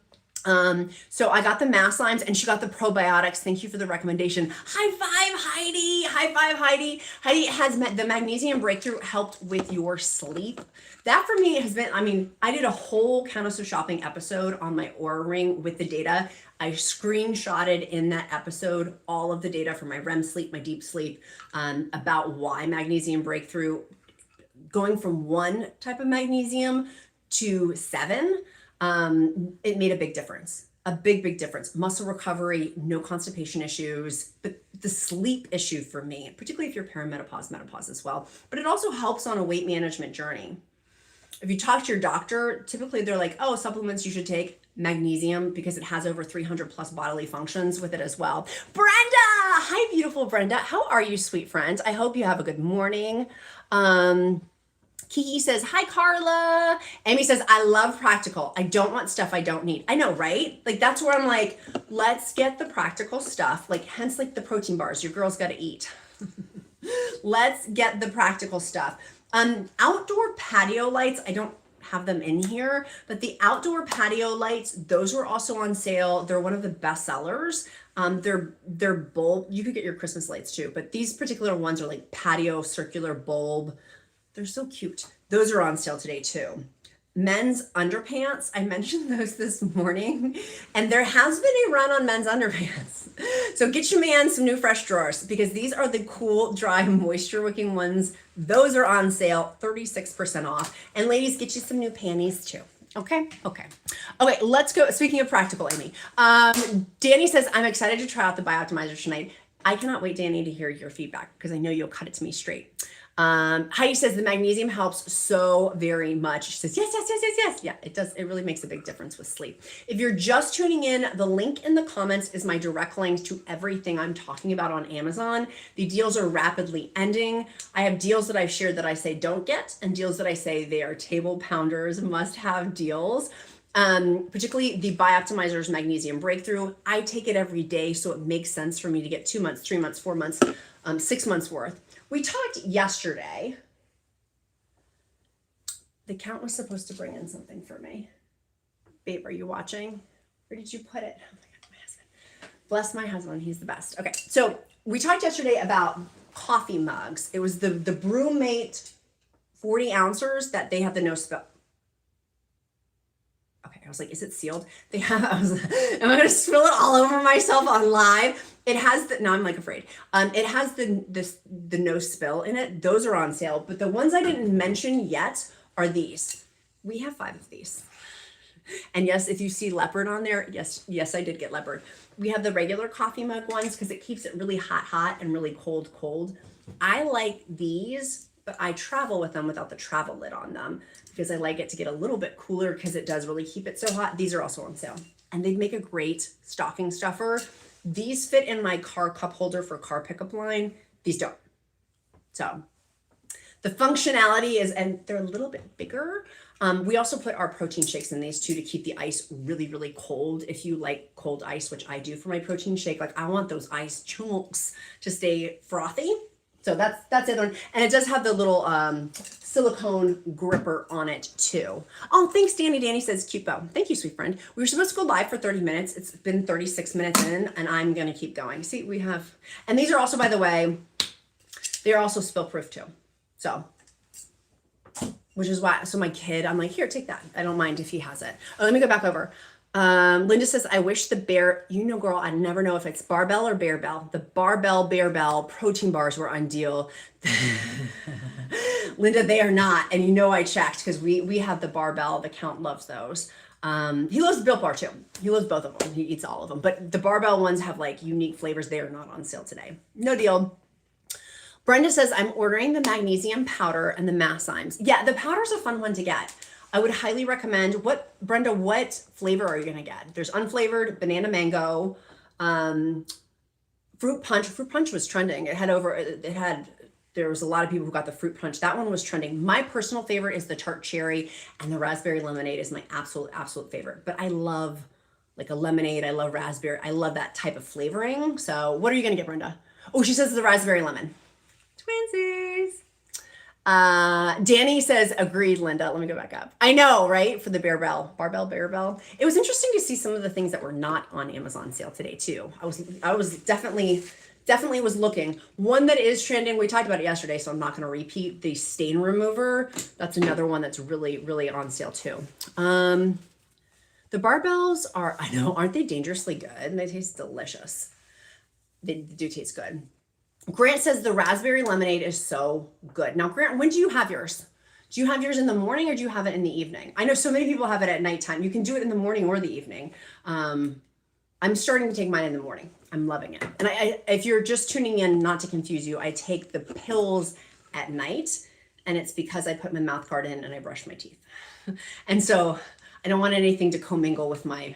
So I got the mass limes and she got the probiotics. Thank you for the recommendation. High five, Heidi. High five, Heidi. Heidi has the magnesium breakthrough helped with your sleep. That for me has been, I did a whole Countess of Shopping episode on my Oura Ring with the data. I screenshotted in that episode all of the data for my REM sleep, my deep sleep, about why magnesium breakthrough, going from 1 type of magnesium to 7, it made a big difference. A big difference. Muscle recovery, no constipation issues, but the sleep issue for me, particularly if you're perimenopause, menopause as well, but it also helps on a weight management journey. If you talk to your doctor, typically they're like, oh, supplements you should take magnesium because it has over 300 plus bodily functions with it as well. Brenda, hi, beautiful Brenda. How are you, sweet friend? I hope you have a good morning. Kiki says, hi, Carla. Amy says, I love practical. I don't want stuff I don't need. I know, right? Like, that's where I'm like, let's get the practical stuff. Like, hence like the protein bars your girl's got to eat. Let's get the practical stuff. Outdoor patio lights, I don't have them in here, but the outdoor patio lights, those were also on sale. They're one of the best sellers. They're bulb. You could get your Christmas lights too, but these particular ones are like patio circular bulb. They're so cute. Those are on sale today too. Men's underpants, I mentioned those this morning, and there has been a run on men's underpants. So get your man some new fresh drawers because these are the cool, dry, moisture wicking ones. Those are on sale, 36% off. And ladies, get you some new panties too. Okay, let's go. Speaking of practical, Amy, Danny says, I'm excited to try out the BIOptimizers tonight. I cannot wait, Danny, to hear your feedback because I know you'll cut it to me straight. Heidi says the magnesium helps so very much. She says, yes, yes, yes, yes, yes. Yeah, it does. It really makes a big difference with sleep. If you're just tuning in, the link in the comments is my direct links to everything I'm talking about on Amazon. The deals are rapidly ending. I have deals that I've shared that I say don't get, and deals that I say they are table pounders, must have deals. Particularly the BIOptimizers Magnesium Breakthrough. I take it every day, so it makes sense for me to get 2 months, 3 months, 4 months, 6 months worth. We talked yesterday. The Count was supposed to bring in something for me. Babe, are you watching? Where did you put it? Oh my God, my husband. Bless my husband, he's the best. Okay, so we talked yesterday about coffee mugs. It was the Brewmate 40 ounces that they have the no spill. Okay, I was like, is it sealed? They have, am I gonna spill it all over myself on live? It has the, no, I'm like afraid. It has the no spill in it. Those are on sale, but the ones I didn't mention yet are these. We have 5 of these. And yes, if you see leopard on there, yes, I did get leopard. We have the regular coffee mug ones because it keeps it really hot, and really cold. I like these, but I travel with them without the travel lid on them because I like it to get a little bit cooler because it does really keep it so hot. These are also on sale, and they'd make a great stocking stuffer. These fit in my car cup holder for car pickup line. These don't. So the functionality is, and they're a little bit bigger. We also put our protein shakes in these too to keep the ice really, really cold. If you like cold ice, which I do for my protein shake, like I want those ice chunks to stay frothy. So that's the other one. And it does have the little silicone gripper on it too. Oh, thanks, Danny. Danny says, cute bow. Thank you, sweet friend. We were supposed to go live for 30 minutes. It's been 36 minutes in, and I'm going to keep going. See, we have, and these are also, by the way, they're also spill proof too. So, which is why, so my kid, I'm like, here, take that. I don't mind if he has it. Oh, let me go back over. Linda says, I wish the bear, you know, girl, I never know if it's barbell or bear bell. The barbell, bear bell protein bars were on deal. Linda, they are not. And you know, I checked because we have the barbell. The Count loves those. He loves the Built Bar too. He loves both of them. He eats all of them, but the barbell ones have like unique flavors. They are not on sale today. No deal. Brenda says, I'm ordering the magnesium powder and the maszymes. Yeah, the powder's a fun one to get. I would highly recommend. Brenda, what flavor are you going to get? There's unflavored, banana mango, fruit punch. Fruit punch was trending. There was a lot of people who got the fruit punch. That one was trending. My personal favorite is the tart cherry, and the raspberry lemonade is my absolute favorite. But I love like a lemonade. I love raspberry. I love that type of flavoring. So what are you going to get, Brenda? Oh, she says the raspberry lemon. Twinsies. Danny says, agreed, Linda. Let me go back up. I know, right? For the barbell. It was interesting to see some of the things that were not on Amazon sale today too. I was definitely was looking. One that is trending, we talked about it yesterday, so I'm not going to repeat, the stain remover. That's another one that's really on sale too. The barbells are, I know, aren't they dangerously good? They taste delicious. They do taste good. Grant says the raspberry lemonade is so good. Now, Grant, when do you have yours? Do you have yours in the morning or do you have it in the evening? I know so many people have it at nighttime. You can do it in the morning or the evening. I'm starting to take mine in the morning. I'm loving it. And if you're just tuning in, not to confuse you, I take the pills at night, and it's because I put my mouth guard in and I brush my teeth. And so I don't want anything to commingle with my,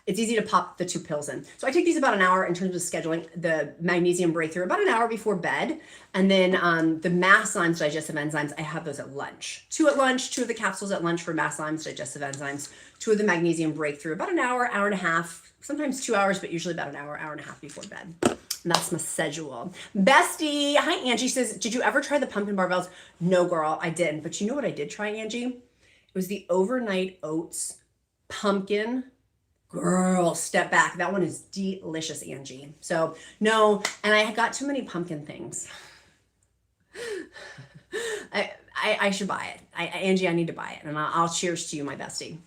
it's easy to pop the 2 pills in. So I take these about an hour in terms of scheduling. The Magnesium Breakthrough about an hour before bed. And then the maszymes, digestive enzymes, I have those at lunch. 2 at lunch, 2 of the capsules at lunch for maszymes, digestive enzymes, 2 of the Magnesium Breakthrough, about an hour and a half, sometimes 2 hours, but usually about an hour and a half before bed. And that's my schedule. Bestie, hi, Angie says, did you ever try the pumpkin barbells? No, girl, I didn't. But you know what I did try, Angie? It was the overnight oats pumpkin. Girl, step back. That one is delicious, Angie. So no, and I got too many pumpkin things. I should buy it. Angie, I need to buy it, and I'll cheers to you, my bestie.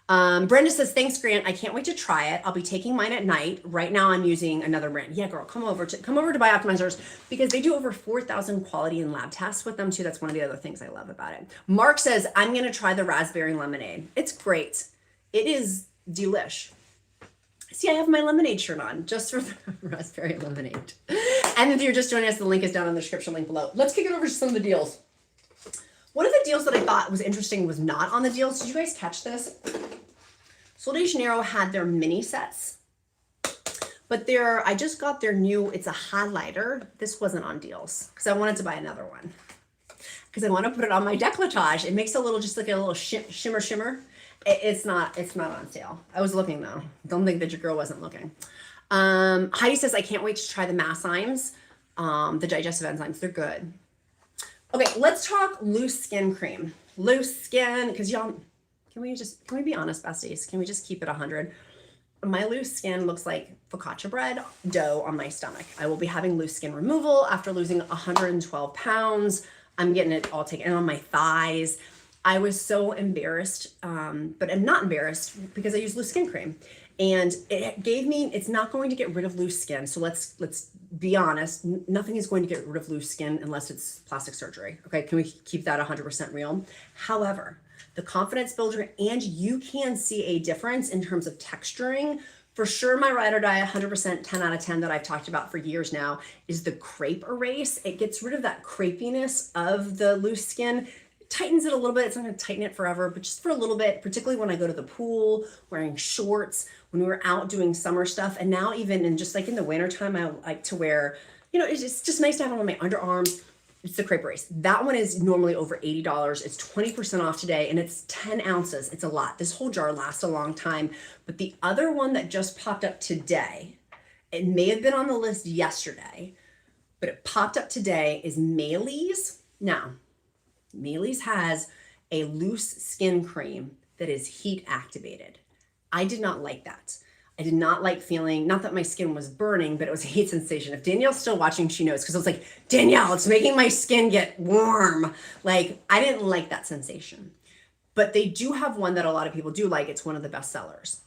Brenda says, thanks, Grant. I can't wait to try it. I'll be taking mine at night. Right now I'm using another brand. Yeah, girl, come over to BIOptimizers because they do over 4,000 quality and lab tests with them too. That's one of the other things I love about it. Mark says, I'm going to try the raspberry lemonade. It's great. It is delish. See, I have my lemonade shirt on just for the raspberry lemonade. And if you're just joining us, the link is down in the description link below. Let's kick it over to some of the deals. One of the deals that I thought was interesting was not on the deals. Did you guys catch this? Sol de Janeiro had their mini sets, but I just got their new, it's a highlighter. This wasn't on deals because I wanted to buy another one because I want to put it on my décolletage. It makes a little, just like a little shimmer. It's not on sale. I was looking though. Don't think that your girl wasn't looking. Heidi says, I can't wait to try the enzymes, the digestive enzymes. They're good. Okay, let's talk loose skin cream. Loose skin, because y'all, can we be honest, besties? Can we just keep it 100? My loose skin looks like focaccia bread dough on my stomach. I will be having loose skin removal after losing 112 pounds. I'm getting it all taken on my thighs. I was so embarrassed, but I'm not embarrassed because I use loose skin cream. And it gave me, it's not going to get rid of loose skin. So let's be honest, nothing is going to get rid of loose skin unless it's plastic surgery. Okay, can we keep that 100% real? However, the confidence builder, and you can see a difference in terms of texturing. For sure, my ride or die 100% 10 out of 10 that I've talked about for years now is the crepe erase. It gets rid of that crepiness of the loose skin, tightens it a little bit. It's not going to tighten it forever, but just for a little bit, particularly when I go to the pool, wearing shorts, when we were out doing summer stuff. And now even in just like in the wintertime, I like to wear, you know, it's just nice to have it on my underarms. It's the crepe erase. That one is normally over $80. It's 20% off today, and it's 10 ounces. It's a lot. This whole jar lasts a long time. But the other one that just popped up today, it may have been on the list yesterday, but it popped up today, is Maylee's. Now, Maylee's has a loose skin cream that is heat activated. I did not like that. I did not like feeling, not that my skin was burning, but it was a heat sensation. If Danielle's still watching, she knows, because I was like, Danielle, it's making my skin get warm. Like, I didn't like that sensation. But they do have one that a lot of people do like. It's one of the best sellers.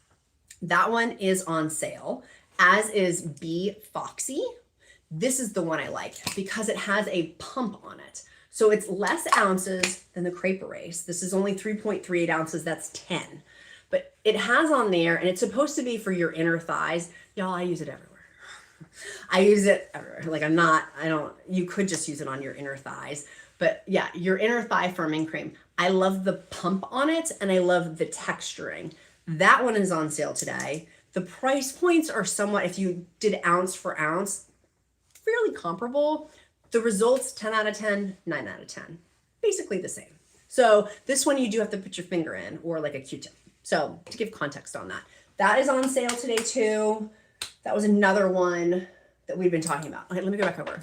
That one is on sale, as is B Foxy. This is the one I like because it has a pump on it. So it's less ounces than the crepe erase. This is only 3.38 ounces. That's 10. But it has on there, and it's supposed to be for your inner thighs. Y'all, I use it everywhere. I use it everywhere. Like you could just use it on your inner thighs. But yeah, your inner thigh firming cream. I love the pump on it, and I love the texturing. That one is on sale today. The price points are somewhat, if you did ounce for ounce, fairly comparable. The results, 10 out of 10, 9 out of 10. Basically the same. So this one you do have to put your finger in, or like a Q-tip. So to give context on that. That is on sale today too. That was another one that we've been talking about. Okay, let me go back over.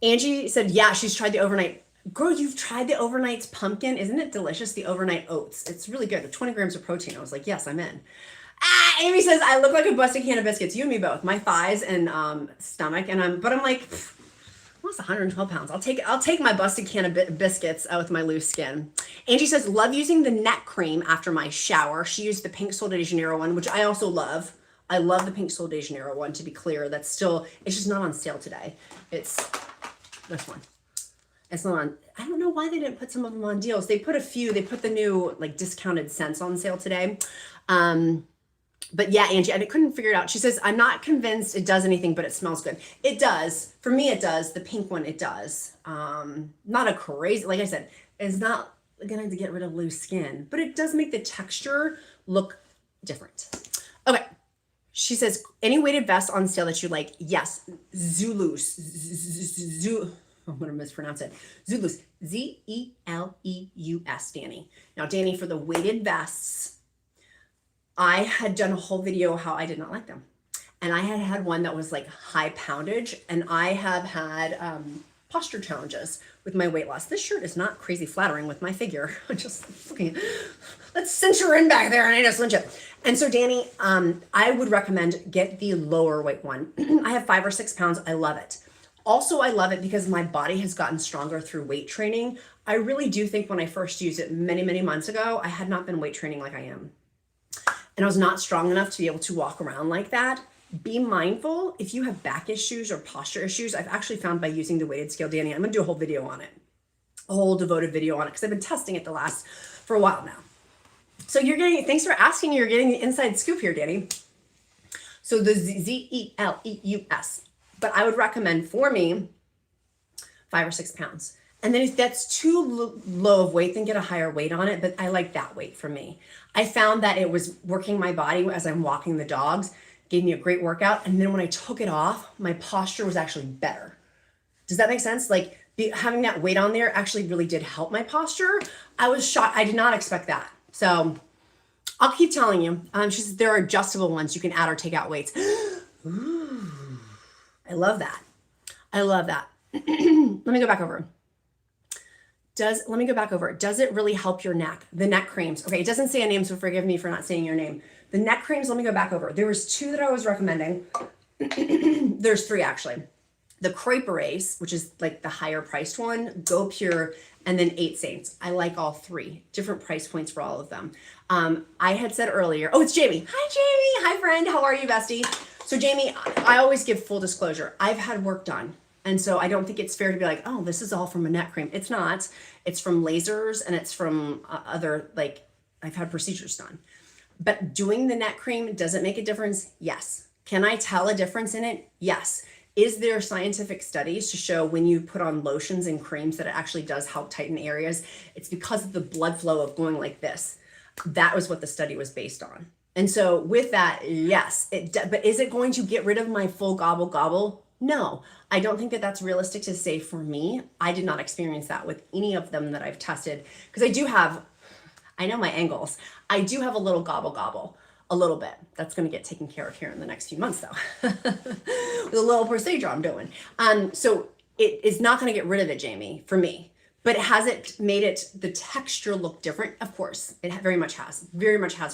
Angie said, yeah, she's tried the overnight. Girl, you've tried the overnight's pumpkin. Isn't it delicious? The overnight oats. It's really good. 20 grams of protein. I was like, yes, I'm in. Amy says, I look like a busted can of biscuits. You and me both. My thighs and stomach. But I'm like, almost 112 pounds. I'll take my busted can of biscuits with my loose skin. Angie says, love using the neck cream after my shower. She used the pink Sol de Janeiro one, which I also love. I love the pink Sol de Janeiro one, to be clear. It's just not on sale today. It's this one. It's not on, I don't know why they didn't put some of them on deals. They put the new like discounted scents on sale today. But yeah, Angie, I couldn't figure it out. She says, I'm not convinced it does anything, but it smells good. It does. For me, it does. The pink one, it does. Not a crazy, like I said, it's not going to get rid of loose skin, but it does make the texture look different. Okay. She says, any weighted vest on sale that you like? Yes. Zulus. I'm going to mispronounce it. Zulus. Zeleus, Danny. Now, Danny, for the weighted vests, I had done a whole video how I did not like them. And I had one that was like high poundage, and I have had posture challenges with my weight loss. This shirt is not crazy flattering with my figure. Just looking, let's cinch her in back there, and I just cinch it. And so Danny, I would recommend get the lower weight one. I have 5 or 6 pounds. I love it. Also, I love it because my body has gotten stronger through weight training. I really do think when I first used it many, many months ago, I had not been weight training like I am. And I was not strong enough to be able to walk around like that. Be mindful if you have back issues or posture issues. I've actually found by using the weighted scale, Danny, I'm gonna do a whole video on it, a whole devoted video on it, because I've been testing it for a while now. So thanks for asking, you're getting the inside scoop here, Danny. So the Zeleus, but I would recommend for me 5 or 6 pounds. And then if that's too low of weight, then get a higher weight on it. But I like that weight for me. I found that it was working my body as I'm walking the dogs, gave me a great workout. And then when I took it off, my posture was actually better. Does that make sense? Like having that weight on there actually really did help my posture. I was shocked. I did not expect that. So I'll keep telling you. She says there are adjustable ones you can add or take out weights. Ooh, I love that. I love that. Let me go back over. Does it really help your neck? The neck creams. Okay, it doesn't say a name, so forgive me for not saying your name. The neck creams, let me go back over. There was 2 that I was recommending. There's 3 actually. The Crepe Erase, which is like the higher priced one, Go Pure, and then 8 Saints. I like all 3. Different price points for all of them. I had said earlier, oh, it's Jamie. Hi, Jamie. Hi, friend. How are you, bestie? So Jamie, I always give full disclosure. I've had work done. And so I don't think it's fair to be like, oh, this is all from a neck cream. It's not. It's from lasers and it's from other, like, I've had procedures done. But doing the neck cream, does it make a difference? Yes. Can I tell a difference in it? Yes. Is there scientific studies to show when you put on lotions and creams that it actually does help tighten areas? It's because of the blood flow of going like this. That was what the study was based on. And so with that, yes, but is it going to get rid of my full gobble? No, I don't think that that's realistic to say for me. I did not experience that with any of them that I've tested because I know my angles. I do have a little gobble, a little bit. That's going to get taken care of here in the next few months though, with a little procedure I'm doing. So it is not going to get rid of it, Jamie, for me. But has it made the texture look different? Of course, it very much has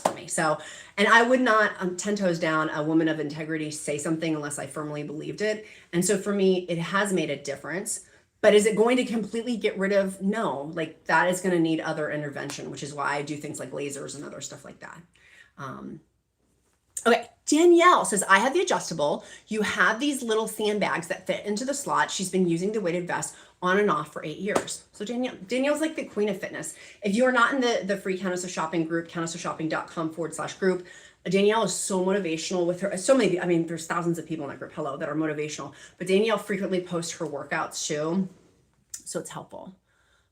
for me. So, and I would not 10 toes down a woman of integrity say something unless I firmly believed it. And so for me, it has made a difference, but is it going to completely get rid of? No, like that is going to need other intervention, which is why I do things like lasers and other stuff like that. Okay, Danielle says, I have the adjustable. You have these little sandbags that fit into the slot. She's been using the weighted vest on and off for 8 years. So Danielle's like the queen of fitness. If you are not in the free Countess of Shopping group, countessofshopping.com/group, Danielle is so motivational with her. So many, I mean, there's thousands of people in that group, that are motivational, but Danielle frequently posts her workouts too. So it's helpful.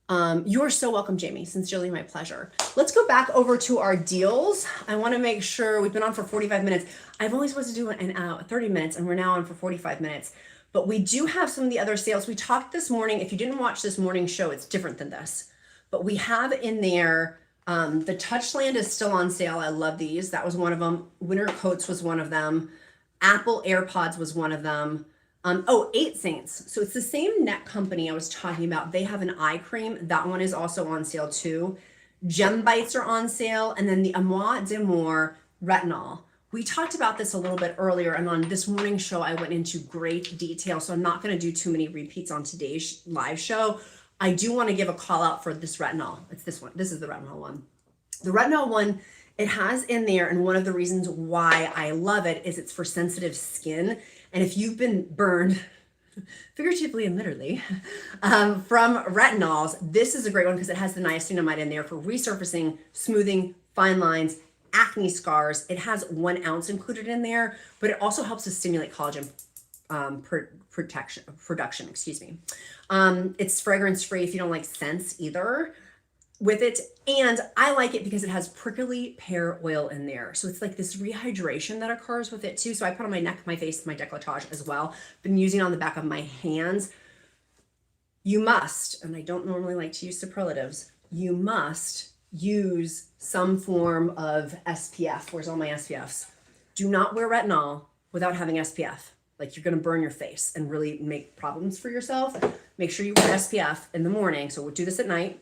You're so welcome, Jamie. Sincerely, my pleasure. Let's go back over to our deals. I want to make sure we've been on for 45 minutes. I've only supposed to do an 30 minutes and we're now on for 45 minutes, but we do have some of the other sales. We talked this morning. If you didn't watch this morning show, it's different than this, but we have in there, the Touchland is still on sale. I love these. That was one of them. Winter Coats was one of them. Apple AirPods was one of them. 8 Saints. So it's the same neck company I was talking about. They have an eye cream. That one is also on sale too. Gem Bites are on sale. And then the Amois d'Amour Retinol. We talked about this a little bit earlier, and on this morning's show, I went into great detail. So I'm not going to do too many repeats on today's live show. I do want to give a call out for this retinol. It's this one. This is the retinol one. The retinol one, it has in there, and one of the reasons why I love it is it's for sensitive skin. And if you've been burned, figuratively and literally, from retinols, this is a great one because it has the niacinamide in there for resurfacing, smoothing, fine lines, acne scars. It has 1 ounce included in there, but it also helps to stimulate collagen production, excuse me. It's fragrance free if you don't like scents either with it. And I like it because it has prickly pear oil in there. So it's like this rehydration that occurs with it too. So I put on my neck, my face, my décolletage as well. Been using it on the back of my hands. You must, and I don't normally like to use superlatives, you must use some form of SPF. Where's all my SPFs? Do not wear retinol without having SPF. Like you're gonna burn your face and really make problems for yourself. Make sure you wear SPF in the morning. So we'll do this at night.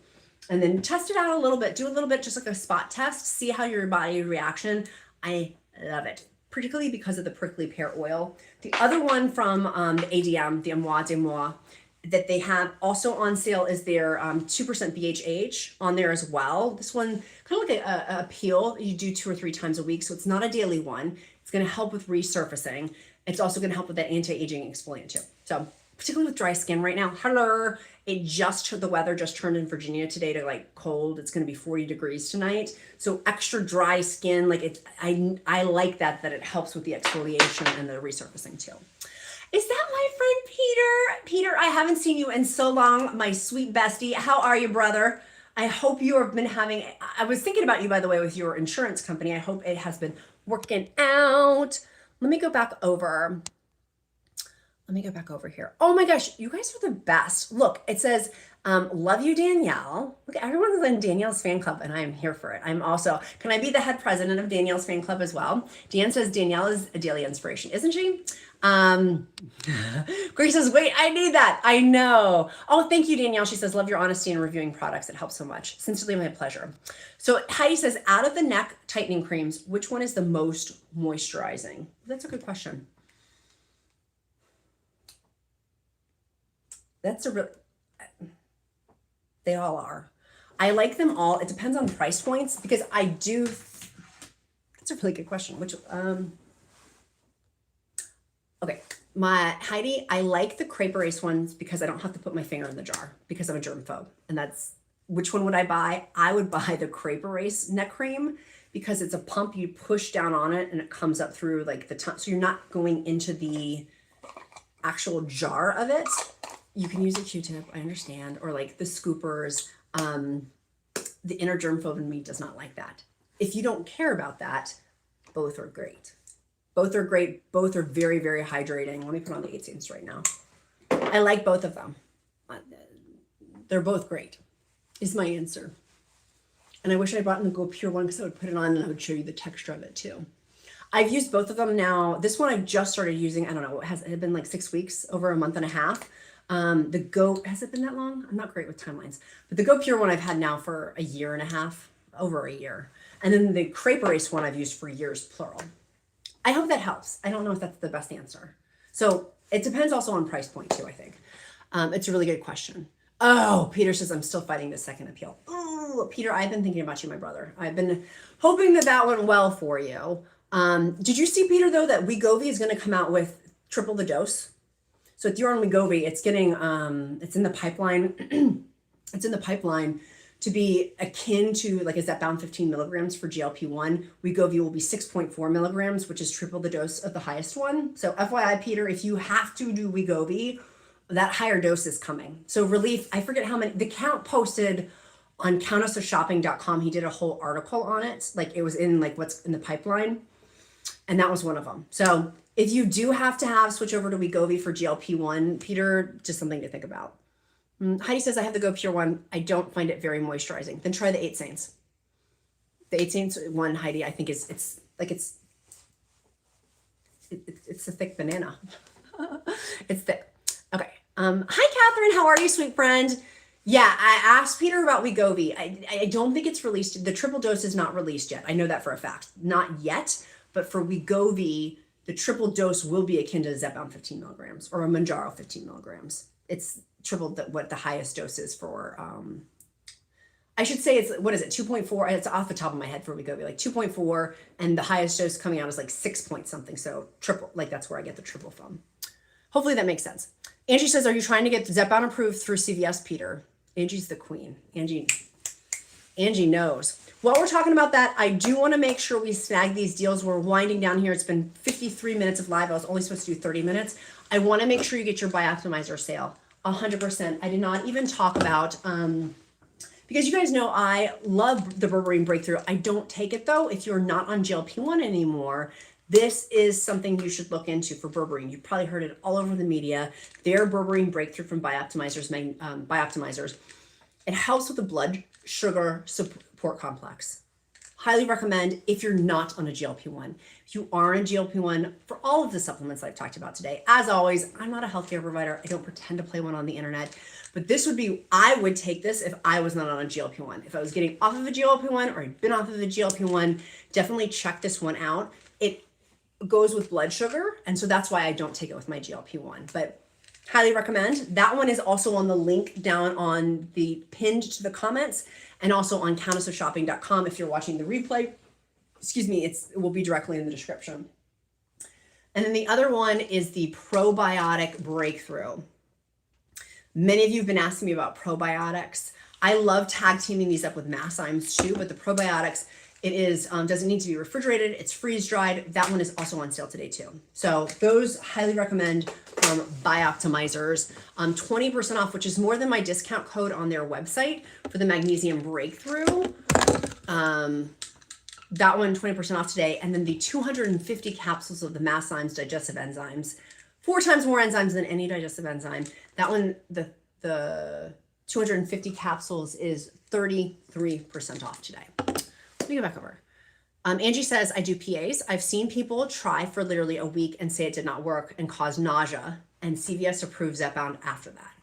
And then test it out a little bit. Do a little bit, just like a spot test. See how your body reaction. I love it, particularly because of the prickly pear oil. The other one from the ADM, the Amois d'Amour, that they have also on sale is their 2% BHH on there as well. This one kind of like a peel you do 2 or 3 times a week. So it's not a daily one. It's going to help with resurfacing. It's also going to help with that anti-aging exfoliant too. So particularly with dry skin right now. Hello. The weather just turned in Virginia today to like cold. It's going to be 40 degrees tonight. So extra dry skin, like I like that it helps with the exfoliation and the resurfacing too. Is that my friend Peter? Peter, I haven't seen you in so long, my sweet bestie. How are you, brother? I hope you have been I was thinking about you, by the way, with your insurance company. I hope it has been working out. Let me go back over. Here. Oh my gosh, you guys are the best. Look, it says, love you, Danielle. Look, everyone's in Danielle's fan club, and I am here for it. Can I be the head president of Danielle's fan club as well? Dan says Danielle is a daily inspiration, isn't she? Grace says, wait, I need that. I know. Oh, thank you, Danielle. She says, love your honesty in reviewing products. It helps so much. Sincerely, my pleasure. So Heidi says, out of the neck tightening creams, which one is the most moisturizing? That's a good question. They all are. I like them all. It depends on price points because that's a really good question. Okay, Heidi, I like the Crepe Erase ones because I don't have to put my finger in the jar because I'm a germaphobe. And which one would I buy? I would buy the Crepe Erase neck cream because it's a pump. You push down on it and it comes up through like the top. So you're not going into the actual jar of it. You can use a Q-tip, I understand, or like the scoopers. The inner germphobe in me does not like that. If you don't care about that, both are great. Both are great. Both are very, very hydrating. Let me put on the 8 cents right now. I like both of them. They're both great, is my answer. And I wish I brought in the Go Pure one because I would put it on and I would show you the texture of it too. I've used both of them now. This one I've just started using. I don't know. It has been like 6 weeks, over a month and a half. Has it been that long? I'm not great with timelines, but the Go Pure one I've had now for a year and a half, over a year. And then the Crepe Erase one I've used for years, plural. I hope that helps. I don't know if that's the best answer. So it depends also on price point too, I think. It's a really good question. Oh, Peter says, I'm still fighting the second appeal. Oh, Peter, I've been thinking about you, my brother. I've been hoping that went well for you. Did you see, Peter, though, that Wegovy is going to come out with triple the dose? So if you're on Wegovy, it's in the pipeline. It's in the pipeline to be akin to like a Zepbound 15 milligrams for GLP-1. Wegovy will be 6.4 milligrams, which is triple the dose of the highest one. So FYI, Peter, if you have to do Wegovy, that higher dose is coming. So Relief, I forget how many, the Count posted on countessofshopping.com. He did a whole article on it. Like it was in like what's in the pipeline. And that was one of them. So if you do have to switch over to Wegovy for GLP-1, Peter, just something to think about. Heidi says, I have the Go Pure one. I don't find it very moisturizing. Then try the 8 Saints. The 8 Saints one, Heidi, I think it's a thick banana. It's thick. Okay. Hi, Catherine. How are you, sweet friend? Yeah, I asked Peter about Wegovy. I don't think it's released. The triple dose is not released yet. I know that for a fact. Not yet. But for Wegovy, the triple dose will be akin to Zepbound 15 milligrams or a Mounjaro 15 milligrams. It's triple what the highest dose is for. I should say it's, what is it, 2.4? It's off the top of my head for Wegovy, like 2.4, and the highest dose coming out is like 6 point something. So triple, like that's where I get the triple from. Hopefully that makes sense. Angie says, are you trying to get Zepbound approved through CVS, Peter? Angie's the queen. Angie knows. While we're talking about that, I do want to make sure we snag these deals. We're winding down here. It's been 53 minutes of live. I was only supposed to do 30 minutes. I want to make sure you get your BIOptimizer sale. 100%. I did not even talk about, because you guys know I love the berberine breakthrough. I don't take it though. If you're not on GLP-1 anymore, this is something you should look into for berberine. You've probably heard it all over the media. Their berberine breakthrough from BIOptimizers. It helps with the blood sugar support complex. Highly recommend if you're not on a GLP-1. If you are on a GLP-1, for all of the supplements I've talked about today, as always, I'm not a healthcare provider. I don't pretend to play one on the internet, but this would be, I would take this if I was not on a GLP-1. If I was getting off of a GLP-1 or I'd been off of a GLP-1, definitely check this one out. It goes with blood sugar, and so that's why I don't take it with my GLP-1, but highly recommend. That one is also on the link down on the pinned to the comments, and also on countessofshopping.com. If you're watching the replay, it will be directly in the description. And then the other one is the probiotic breakthrough. Many of you have been asking me about probiotics. I love tag teaming these up with enzymes too, but the probiotics, it is doesn't need to be refrigerated. It's freeze dried. That one is also on sale today too. So those highly recommend from BIOptimizers. 20% off, which is more than my discount code on their website for the Magnesium Breakthrough. That one 20% off today, and then the 250 capsules of the Magnesium's digestive enzymes, 4 times more enzymes than any digestive enzyme. That one, the 250 capsules is 33% off today. Let me go back over. Angie says, I do PAs. I've seen people try for literally a week and say it did not work and cause nausea, and CVS approves Zepbound after that.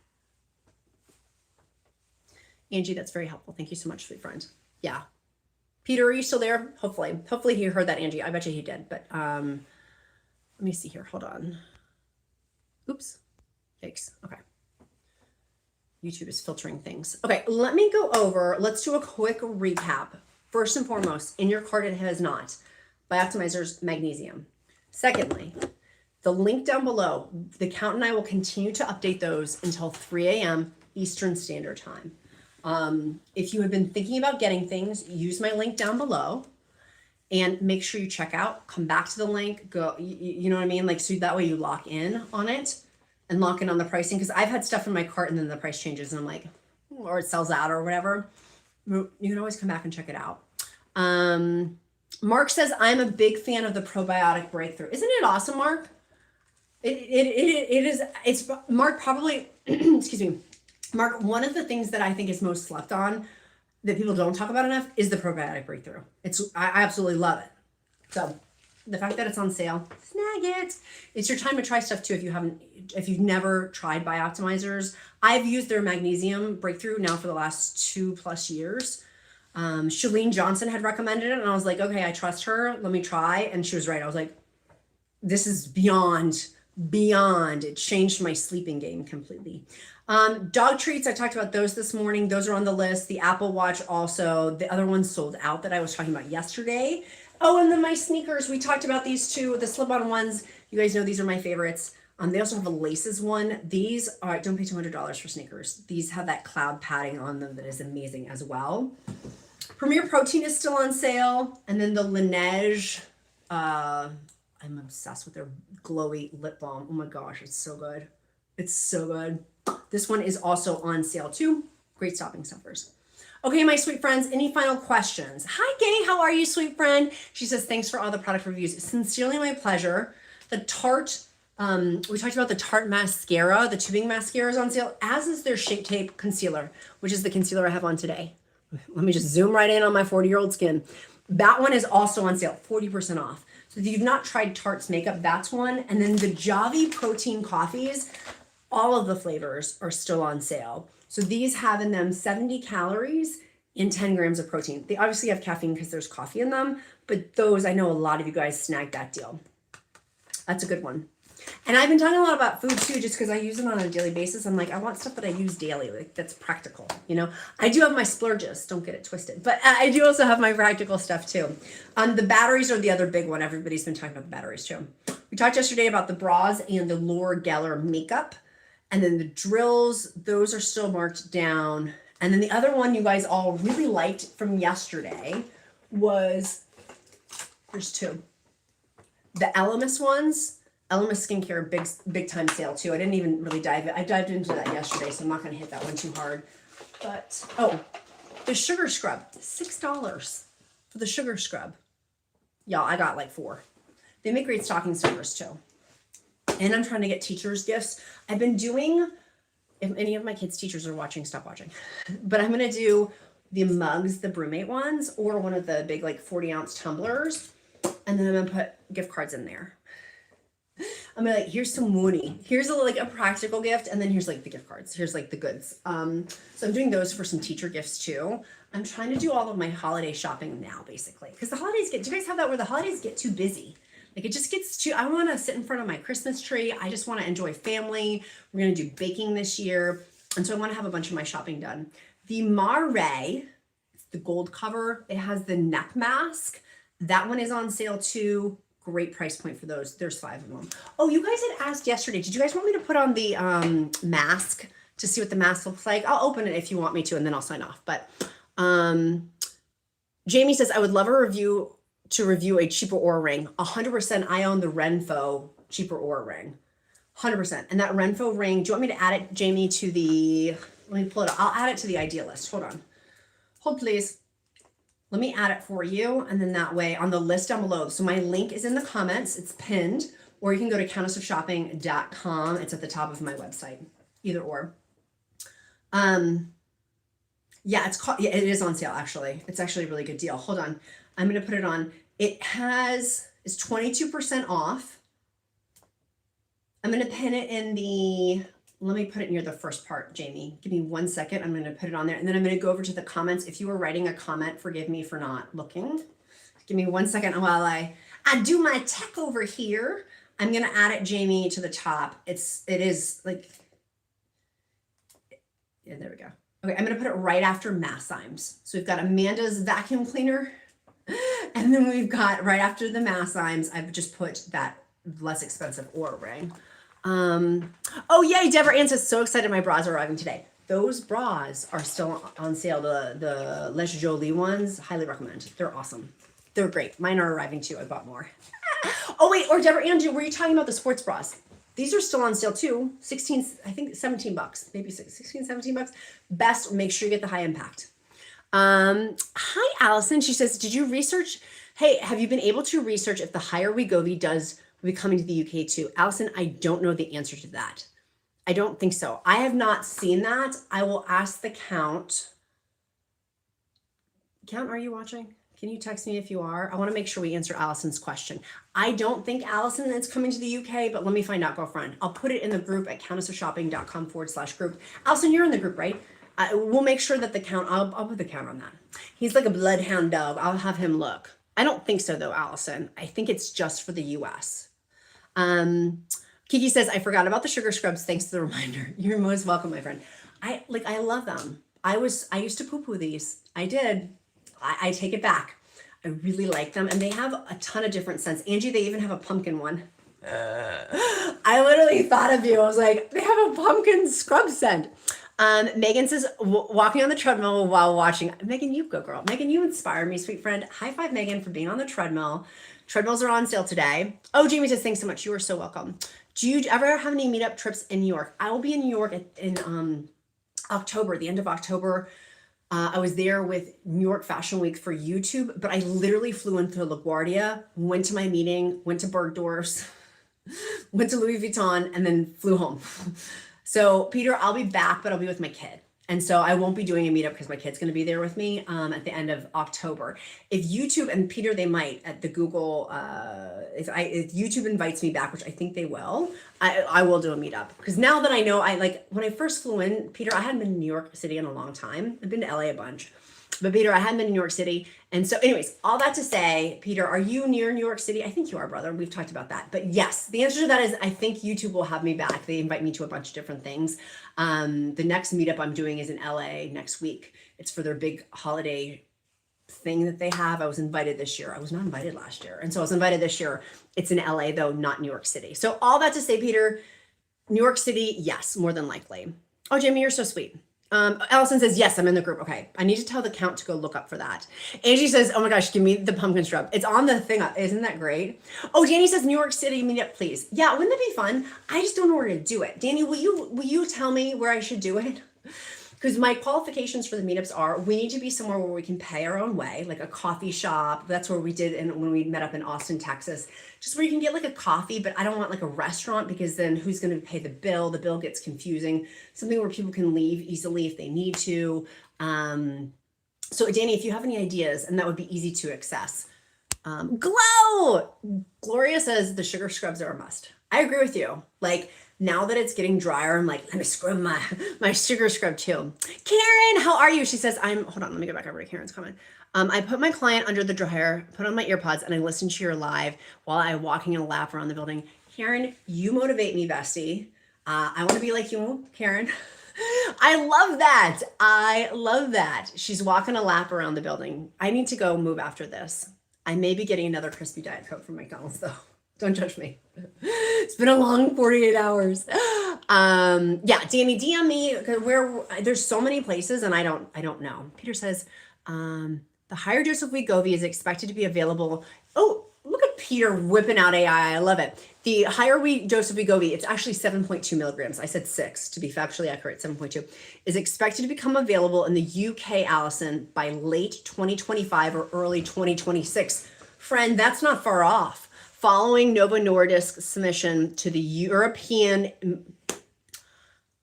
Angie, that's very helpful. Thank you so much, sweet friend. Yeah. Peter, are you still there? Hopefully he heard that, Angie. I bet you he did, but let me see here. Hold on. Oops. Yikes. Okay. YouTube is filtering things. Okay, let me go over. Let's do a quick recap. First and foremost, in your cart, it has not. BIOptimizers Magnesium. Secondly, the link down below, the Count and I will continue to update those until 3 a.m. Eastern Standard Time. If you have been thinking about getting things, use my link down below and make sure you check out, come back to the link, go, you know what I mean? Like, so that way you lock in on it and lock in on the pricing. Cause I've had stuff in my cart and then the price changes and I'm like, or it sells out or whatever. You can always come back and check it out. Mark says, I'm a big fan of the probiotic breakthrough. Isn't it awesome, Mark? It's Mark probably, excuse me, Mark, one of the things that I think is most slept on that people don't talk about enough is the probiotic breakthrough. I absolutely love it. So the fact that it's on sale, snag it. It's your time to try stuff too. If you've never tried BIOptimizers, I've used their Magnesium Breakthrough now for the last 2+ years. Shalene Johnson had recommended it and I was like, okay, I trust her. Let me try. And she was right. I was like, this is beyond. It changed my sleeping game completely. Dog treats, I talked about those this morning. Those are on the list. The Apple Watch also. The other ones sold out that I was talking about yesterday. Oh, and then my sneakers. We talked about these two, the slip-on ones. You guys know these are my favorites. They also have a laces one. These are, don't pay $200 for sneakers. These have that cloud padding on them that is amazing as well. Premier Protein is still on sale. And then the Laneige, I'm obsessed with their glowy lip balm. Oh my gosh, it's so good. It's so good. This one is also on sale too. Great stocking stuffers. Okay, my sweet friends, any final questions? Hi, Gay, how are you, sweet friend? She says, thanks for all the product reviews. Sincerely my pleasure. The Tarte, we talked about the Tarte mascara, the tubing mascara is on sale, as is their Shape Tape concealer, which is the concealer I have on today. Let me just zoom right in on my 40-year-old skin. That one is also on sale, 40% off. So if you've not tried Tarte's makeup, that's one. And then the Javi protein coffees, all of the flavors are still on sale. So these have in them 70 calories and 10 grams of protein. They obviously have caffeine because there's coffee in them, but those, I know a lot of you guys snagged that deal. That's a good one. And I've been talking a lot about food too, just because I use it on a daily basis. I'm like, I want stuff that I use daily, like that's practical, you know? I do have my splurges, don't get it twisted, but I do also have my practical stuff too. The batteries are the other big one. Everybody's been talking about the batteries too. We talked yesterday about the bras and the Laura Geller makeup. And then the drills, those are still marked down. And then the other one you guys all really liked from yesterday was, there's two. The Elemis ones, Elemis Skincare, big time sale too. I didn't even really I dived into that yesterday, so I'm not gonna hit that one too hard. But, oh, the sugar scrub, $6 for the sugar scrub. Y'all, I got like 4. They make great stocking stuffers too. And I'm trying to get teachers gifts. I've been doing, if any of my kids' teachers are watching, stop watching. But I'm going to do the mugs, the Brewmate ones, or one of the big like 40-ounce tumblers. And then I'm going to put gift cards in there. I'm going to like, here's some money. Here's a practical gift. And then here's like the gift cards. Here's like the goods. So I'm doing those for some teacher gifts too. I'm trying to do all of my holiday shopping now, basically. Because the holidays do you guys have that where the holidays get too busy? Like it just gets too, I want to sit in front of my Christmas tree. I just want to enjoy family. We're going to do baking this year. And so I want to have a bunch of my shopping done. The Mare, it's the gold cover. It has the neck mask. That one is on sale too. Great price point for those. There's 5 of them. Oh, you guys had asked yesterday, did you guys want me to put on the mask to see what the mask looks like. I'll open it if you want me to, and then I'll sign off. But Jamie says, I would love a review a cheaper Oura ring. 100%. I own the Renpho cheaper Oura ring. 100%. And that Renpho ring, do you want me to add it, Jamie, to the, let me pull it up. I'll add it to the idea list. Hold on. Hold, please. Let me add it for you. And then that way on the list down below. So my link is in the comments. It's pinned, or you can go to countessofshopping.com. It's at the top of my website, either or. Yeah, it is on sale, actually. It's actually a really good deal. Hold on. I'm going to put it on. It's 22% off. I'm going to pin it in let me put it near the first part, Jamie. Give me 1 second. I'm going to put it on there. And then I'm going to go over to the comments. If you were writing a comment, forgive me for not looking. Give me 1 second while I do my tech over here. I'm going to add it, Jamie, to the top. It is like, yeah, there we go. Okay, I'm going to put it right after Maszymes. So we've got Amanda's vacuum cleaner. And then we've got right after the Maszymes, I've just put that less expensive Oura ring. Oh yay, Deborah Ann says, so excited my bras are arriving today. Those bras are still on sale. The Les Jolie ones, highly recommend. They're awesome. They're great. Mine are arriving too. I bought more. Oh wait, or Deborah Ann, were you talking about the sports bras? These are still on sale too. 16, I think 17 bucks, maybe 16, 17 bucks. Best, make sure you get the high impact. Hi, Allison. She says, did you research? Hey, have you been able to research if the higher Wegovy will be coming to the UK too? Allison, I don't know the answer to that. I don't think so. I have not seen that. I will ask the Count. Count, are you watching? Can you text me if you are? I want to make sure we answer Allison's question. I don't think, Allison, it's coming to the UK, but let me find out, girlfriend. I'll put it in the group at countessofshopping.com/group. Allison, you're in the group, right? We'll make sure that the Count, I'll put the Count on that. He's like a bloodhound dog. I'll have him look. I don't think so though, Allison. I think it's just for the US. Kiki says, I forgot about the sugar scrubs. Thanks for the reminder. You're most welcome, my friend. I love them. I used to poo-poo these. I did. I take it back. I really like them. And they have a ton of different scents. Angie, they even have a pumpkin one. I literally thought of you. I was like, they have a pumpkin scrub scent. Megan says, walking on the treadmill while watching. Megan, you go, girl. Megan, you inspire me, sweet friend. High five, Megan, for being on the treadmill. Treadmills are on sale today. Oh, Jamie says, thanks so much. You are so welcome. Do you ever have any meetup trips in New York? I will be in New York in October, the end of October. I was there with New York Fashion Week for YouTube, but I literally flew into LaGuardia, went to my meeting, went to Bergdorf's, went to Louis Vuitton, and then flew home. So Peter, I'll be back, but I'll be with my kid. And so I won't be doing a meetup because my kid's going to be there with me at the end of October. If YouTube, and Peter, they might at the Google, if YouTube invites me back, which I think they will, I will do a meetup. Because now that I know, when I first flew in, Peter, I hadn't been in New York City in a long time. I've been to LA a bunch. But Peter, I hadn't been in New York City. And so anyways, all that to say, Peter, are you near New York City? I think you are, brother. We've talked about that. But yes, the answer to that is I think YouTube will have me back. They invite me to a bunch of different things. The next meetup I'm doing is in LA next week. It's for their big holiday thing that they have. I was invited this year. I was not invited last year. And so I was invited this year. It's in LA though, not New York City. So all that to say, Peter, New York City, yes, more than likely. Oh, Jamie, you're so sweet. Allison says, yes, I'm in the group. Okay. I need to tell the Count to go look up for that. Angie says, oh my gosh, give me the pumpkin scrub. It's on the thing. Isn't that great? Oh, Danny says, New York City meetup, please. Yeah. Wouldn't that be fun? I just don't know where to do it. Danny, will you tell me where I should do it? Because my qualifications for the meetups are, we need to be somewhere where we can pay our own way, like a coffee shop. That's where we did when we met up in Austin, Texas, just where you can get like a coffee, but I don't want like a restaurant because then who's going to pay the bill? The bill gets confusing. Something where people can leave easily if they need to. So Danny, if you have any ideas, and that would be easy to access. Glow! Gloria says the sugar scrubs are a must. I agree with you. Like, now that it's getting drier, I'm like, let me scrub my sugar scrub too. Karen, how are you? She says, hold on, let me go back over to Karen's comment. I put my client under the dryer, put on my earpods, and I listen to your live while I'm walking in a lap around the building. Karen, you motivate me, bestie. I want to be like you, Karen. I love that. I love that. She's walking a lap around the building. I need to go move after this. I may be getting another crispy Diet Coke from McDonald's though. Don't judge me. It's been a long 48 hours. Yeah, Danny, DM me where there's so many places and I don't know. Peter says, the higher dose of Wegovy is expected to be available. Oh, look at Peter whipping out AI. I love it. The higher dose of Wegovy, it's actually 7.2 milligrams. I said 6 to be factually accurate. 7.2 is expected to become available in the UK, Allison, by late 2025 or early 2026. Friend, that's not far off. Following Novo Nordisk's submission to the European,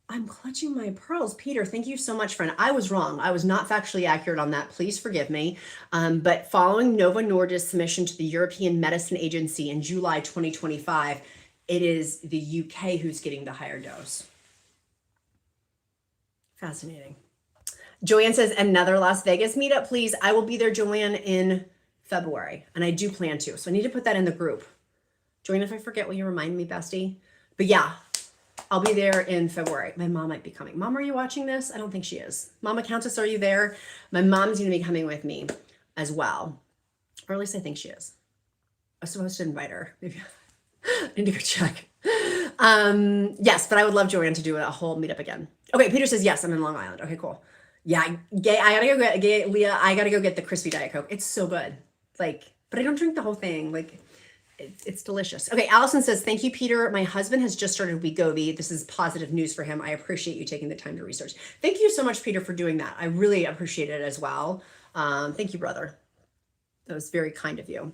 I'm clutching my pearls. Peter, thank you so much, friend. I was wrong. I was not factually accurate on that. Please forgive me. But following Novo Nordisk's submission to the European Medicine Agency in July 2025, it is the UK who's getting the higher dose. Fascinating. Joanne says, another Las Vegas meetup, please. I will be there, Joanne, in February, and I do plan to. So I need to put that in the group. Joanne, if I forget, will you remind me, bestie? But yeah, I'll be there in February. My mom might be coming. Mom, are you watching this? I don't think she is. Mama Countess, are you there? My mom's going to be coming with me as well. Or at least I think she is. I was supposed to invite her. Maybe I need to go check. Yes, but I would love Joanne to do a whole meetup again. Okay, Peter says, yes, I'm in Long Island. Okay, cool. Yeah, I gotta go get, Leah, I gotta go get the crispy Diet Coke. It's so good. Like, but I don't drink the whole thing. Like, it's delicious. Okay, Allison says, thank you, Peter. My husband has just started Wegovy. This is positive news for him. I appreciate you taking the time to research. Thank you so much, Peter, for doing that. I really appreciate it as well. Thank you, brother. That was very kind of you.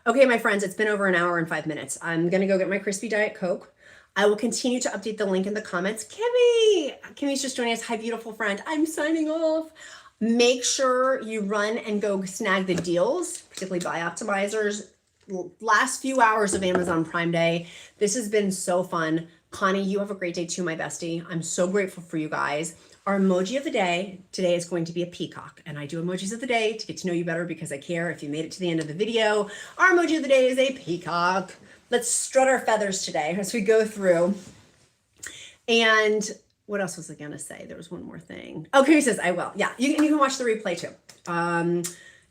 Okay, my friends, it's been over an hour and 5 minutes. I'm gonna go get my crispy Diet Coke. I will continue to update the link in the comments. Kimmy's just joining us. Hi, beautiful friend. I'm signing off. Make sure you run and go snag the deals, particularly BIOptimizers. Last few hours of Amazon Prime Day. This has been so fun. Connie, you have a great day too, my bestie. I'm so grateful for you guys. Our emoji of the day today is going to be a peacock, and I do emojis of the day to get to know you better because I care if you made it to the end of the video. Our emoji of the day is a peacock. Let's strut our feathers today as we go through. And what else was I gonna say? There was one more thing. Okay, he says, I will. Yeah, you can watch the replay too.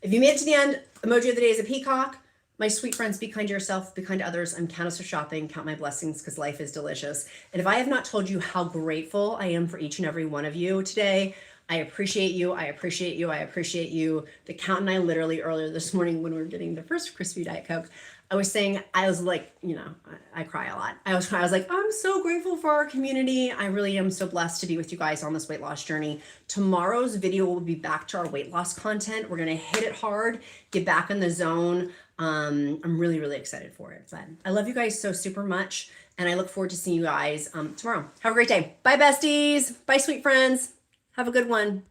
If you made it to the end, emoji of the day is a peacock. My sweet friends, be kind to yourself, be kind to others. I'm Countess of Shopping, count my blessings because life is delicious. And if I have not told you how grateful I am for each and every one of you today, I appreciate you. I appreciate you. I appreciate you. The Count and I literally earlier this morning when we were getting the first crispy Diet Coke, I was saying, I was like, you know, I cry a lot. I was like, I'm so grateful for our community. I really am so blessed to be with you guys on this weight loss journey. Tomorrow's video will be back to our weight loss content. We're going to hit it hard, get back in the zone. I'm really, really excited for it. But I love you guys so super much. And I look forward to seeing you guys tomorrow. Have a great day. Bye, besties. Bye, sweet friends. Have a good one.